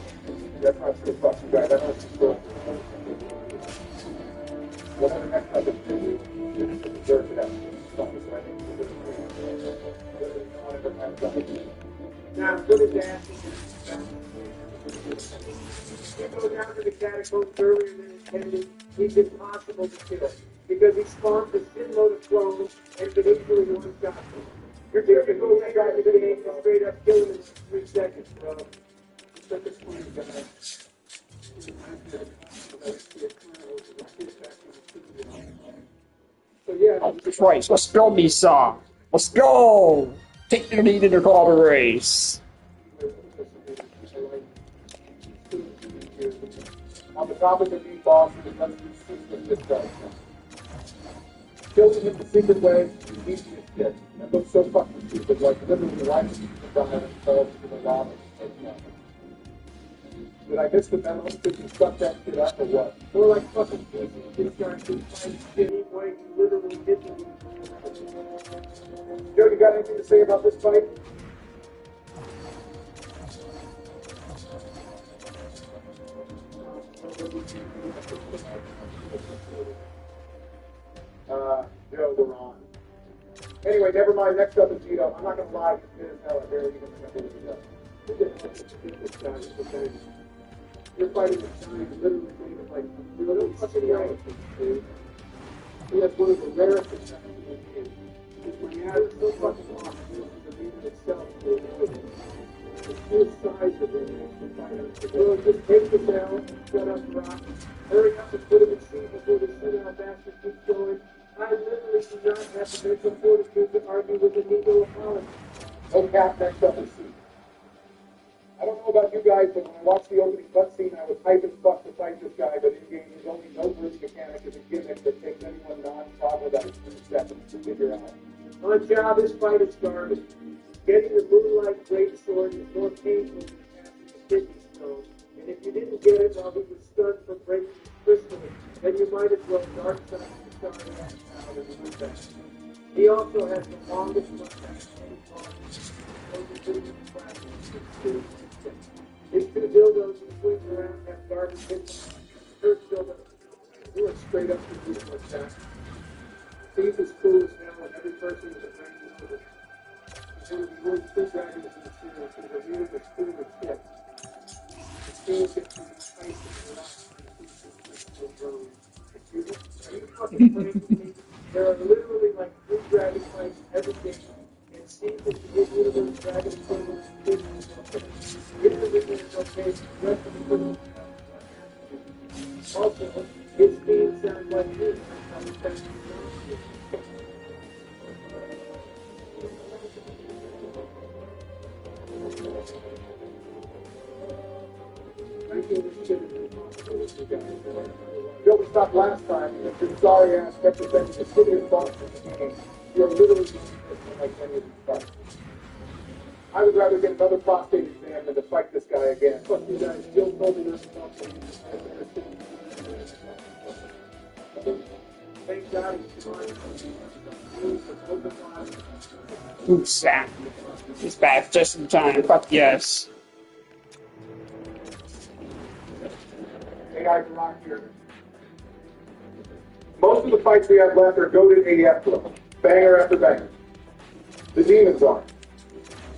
That's not good fucking guy. That's not good. Whatever next time it's you deserve it after now, I'm good at that. You go down to the catacombs earlier than intended, he's impossible to kill because he spawns a shitload of clones and can easily one-shot them. You're going to go later in the game and straight up kill him in 3 seconds, bro. Such a funny guy. So yeah. Christ, let's go, Misa. Let's go. Take the lead in the car race. On the topic of being bosses, let's do system this guy. Killing him the secret way, the easiest shit. That looks so fucking stupid. Like literally life people die and fall into the lava. Did I miss the memo? Did you suck that shit up or what? Or like fucking pieces, this guy can fight shitty way you literally hit him. Joe, you got anything to say about this fight? Joe, we're on. Anyway, never mind. Next up is Gito. I'm not gonna lie, it's been as hell. I barely even remember what he does. You're fighting this guy who literally made it like a little fucking elephant, dude. He has one of the rarest attacks in the game. When you have so fucking long, this is the meaning itself to avoid it. The sheer size of it makes the fighter. So just take the down, shut up, rock. Hurry up and put him in seat before the shootout bastard keeps going. I literally do not have the mental fortitude to argue with a Negro opponent. No cap, next up is seat. I don't know about you guys, but when I watched the opening cutscene, I was hyped as fuck to fight this guy, but in-game there's only no bridge mechanic as a gimmick that takes anyone non-toggle about 3 seconds to figure out. On job, this fight is garbage. Getting the moonlight greatsword is more painful than passing the kidney stone. And if you didn't get it while he was stunned from breaking his crystal, then you might as well dark side the starry ass out and move back. He also has the longest mustache of any boss. His two dildos who swing around have garbage hits. First dildo, he went straight up to the mustache. Steve is cool as hell, and every person is a brain with it. He's one of the most two dragons in the series, and they're really the spoon of shit. The spoon gets to be spicy and relaxed, excuse me? Are you fucking playing with me? There are literally like 3 dragon fights every game, and Steve is the one of those dragon equivalents. Also, his theme sounds like this. Joe, we stopped last time, and your sorry ass kept defending the city of Boston. You're literally doing like any of these fights. I would rather get another prostate exam than to fight this guy again. Fuck you guys, Joe told me this about Thank God he's fine. Ooh, snap. He's back just in time. Fuck yes. Hey guys, Rock here. Most of the fights we have left are goated AF, banger after banger. The demons are.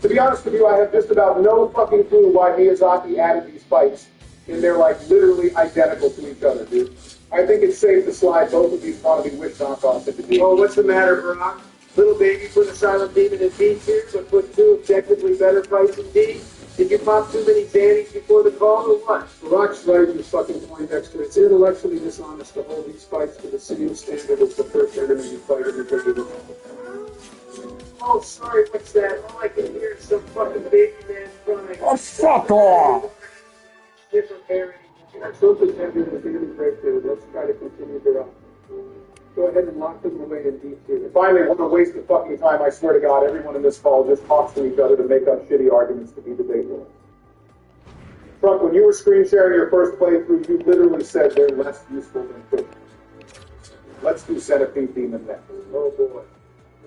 To be honest with you, I have just about no fucking clue why Miyazaki added these fights, and they're like literally identical to each other, dude. I think it's safe to slide both of these wannabe witch knockoffs into D. Oh, what's the matter, Brock? Little baby put a silent demon in B tier, but put 2 objectively better fights in D? Did you pop too many Xannies before the call, or what? Rock's right in his fucking point, Dexter. It's intellectually dishonest to hold these fights to the same standard as the first enemy you fight in the game. Oh, sorry, what's that? All I can hear is some fucking baby man crying. Oh, fuck off! Different parody. Trump is having a daily breakthrough. Let's try to continue the run. Go ahead and lock them away in D tier. If I may want to waste the fucking time, I swear to God, everyone in this call just talks to each other to make up shitty arguments to be debatable. Trump, when you were screen sharing your first playthrough, you literally said they're less useful than quick. Let's do Centipede Demon next. Oh boy.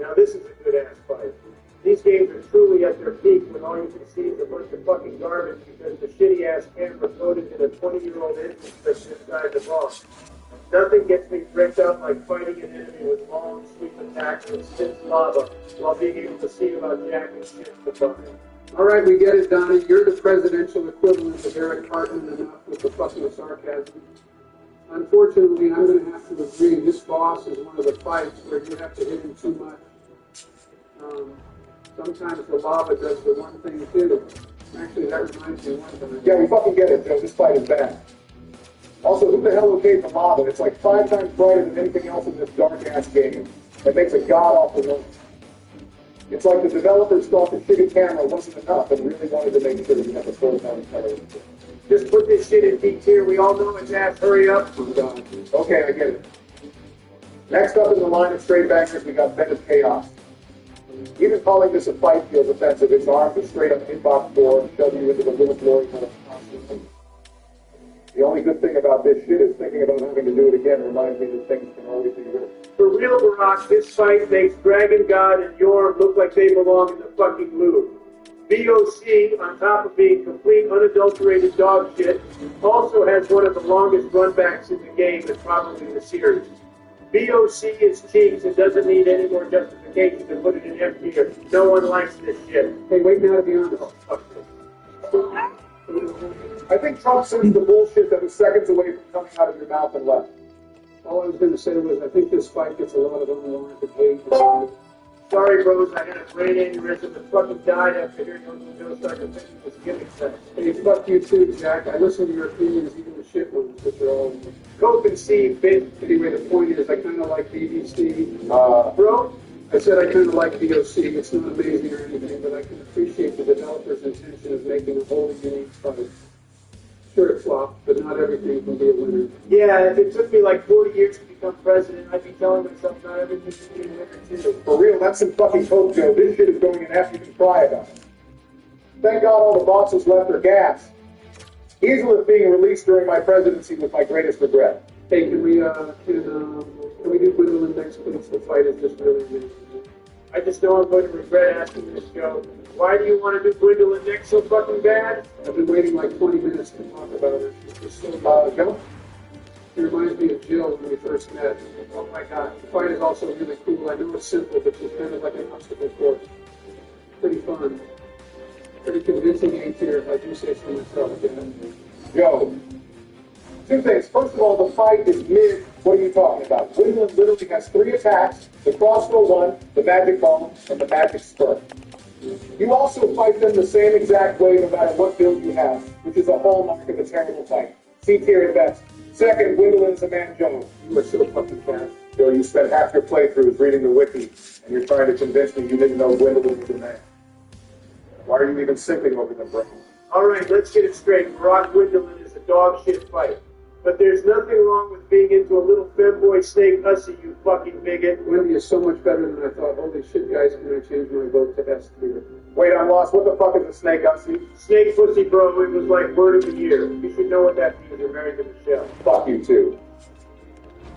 Now this is a good ass fight. These games are truly at their peak when all you can see is a bunch of fucking garbage because the shitty ass camera loaded in a 20-year-old engine that's inside the box. Nothing gets me bricked up like fighting an enemy with long sweep attacks and spins lava while being able to see about jacking shit to fucking. All right, we get it, Donnie. You're the presidential equivalent of Eric Cartman enough with the fucking sarcasm. Unfortunately, I'm going to have to agree. This boss is one of the fights where you have to hit him too much. Sometimes the lava does the one thing too. Actually, that reminds me of one thing. Yeah, we fucking get it, Joe. This fight is bad. Also, who the hell okayed the lava? It's like 5 times brighter than anything else in this dark-ass game. It makes a god-awful noise. It's like the developers thought the shitty camera wasn't enough and really wanted to make sure that you have a full-time color. Just put this shit in D tier. We all know it's ass. Hurry up. Okay, I get it. Next up in the line of straight bangers, we got Bennett Chaos. Even calling this a fight feels offensive. Its arms are straight up inbox door and shove you into the little glory hole constantly. The only good thing about this shit is thinking about having to do it again reminds me that things can always be good. For real, Barack, this fight makes Dragon God and Yorm look like they belong in the fucking Louvre. VOC, on top of being complete unadulterated dog shit, also has one of the longest runbacks in the game and probably the series. VOC is cheeks and doesn't need any more justification to put it in F tier. No one likes this shit. Hey, wait now to be honest. I think Trump sends the bullshit that was seconds away from coming out of your mouth and left. All I was going to say was I think this fight gets a lot of unwarranted hate. Sorry, bros, I had a brain aneurysm and fucking died after hearing Uncle Joe start to think it was gimmick sex. Hey, fuck you too, Jack. I listen to your opinions, even the shit ones, which are all... Go conceive, bitch. Anyway, the point is, I kind of like BBC. Bro? I said I kind of like VOC. It's not amazing or anything, but I can appreciate the developer's intention of making a wholly unique fight. Sure, it flopped, but not everything can be a winner. Yeah, if it took me like 40 years to become president, I'd be telling myself not everything can be a winner too. For real, that's some fucking coke, Joe. This shit is going in after you can cry about it. Thank God all the boxes left are gas. Easel being released during my presidency was my greatest regret. Hey, can we do Gwendolyn next, please? The fight is just really amazing. I just know I'm going to regret asking this show. Why do you want to do Gwendolyn next so fucking bad? I've been waiting like 20 minutes to talk about her. She's just so Joe? She reminds me of Jill when we first met. Oh my God. The fight is also really cool. I know it's simple, but she's kind of like an obstacle course. Pretty fun. Pretty convincing A tier, if I do say so myself. Joe. 2 things. First of all, the fight is mid. What are you talking about? Gwendolyn literally has 3 attacks, the crossbow 1, the magic bone, and the magic spur. You also fight them the same exact way no matter what build you have, which is a hallmark of a terrible fight. C tier at best. Second, Gwendolyn's a man Joe. You are so fucking fast. Joe, you spent half your playthroughs reading the wiki, and you're trying to convince me you didn't know Gwendolyn was a man. Why are you even simping over them, bro? All right, let's get it straight. Barack Gwendolyn is a dog shit fight. But there's nothing wrong with being into a little femboy snake hussy, you fucking bigot. Wendy is so much better than I thought. Holy shit, guys, can I change my vote to S tier? Wait, I'm lost. What the fuck is a snake hussy? Snake pussy, bro. It was like word of the year. You should know what that means. You're married to Michelle. Fuck you, too.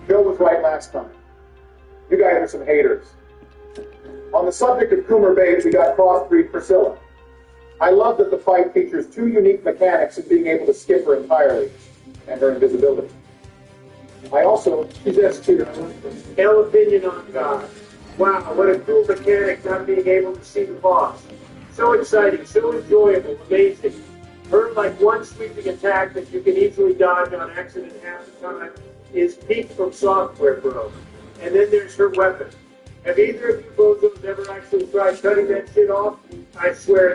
Bill was right last time. You guys are some haters. On the subject of Coomer Babes, we got crossbreed Priscilla. I love that the fight features 2 unique mechanics in being able to skip her entirely, and her invisibility. I also... She's S tier. Hell opinion on God. Wow, what a cool mechanic not being able to see the boss. So exciting, so enjoyable, amazing. Her like one sweeping attack that you can easily dodge on accident half the time is peak from software, bro. And then there's her weapon. Have either of you bozos ever actually tried cutting that shit off? I swear it's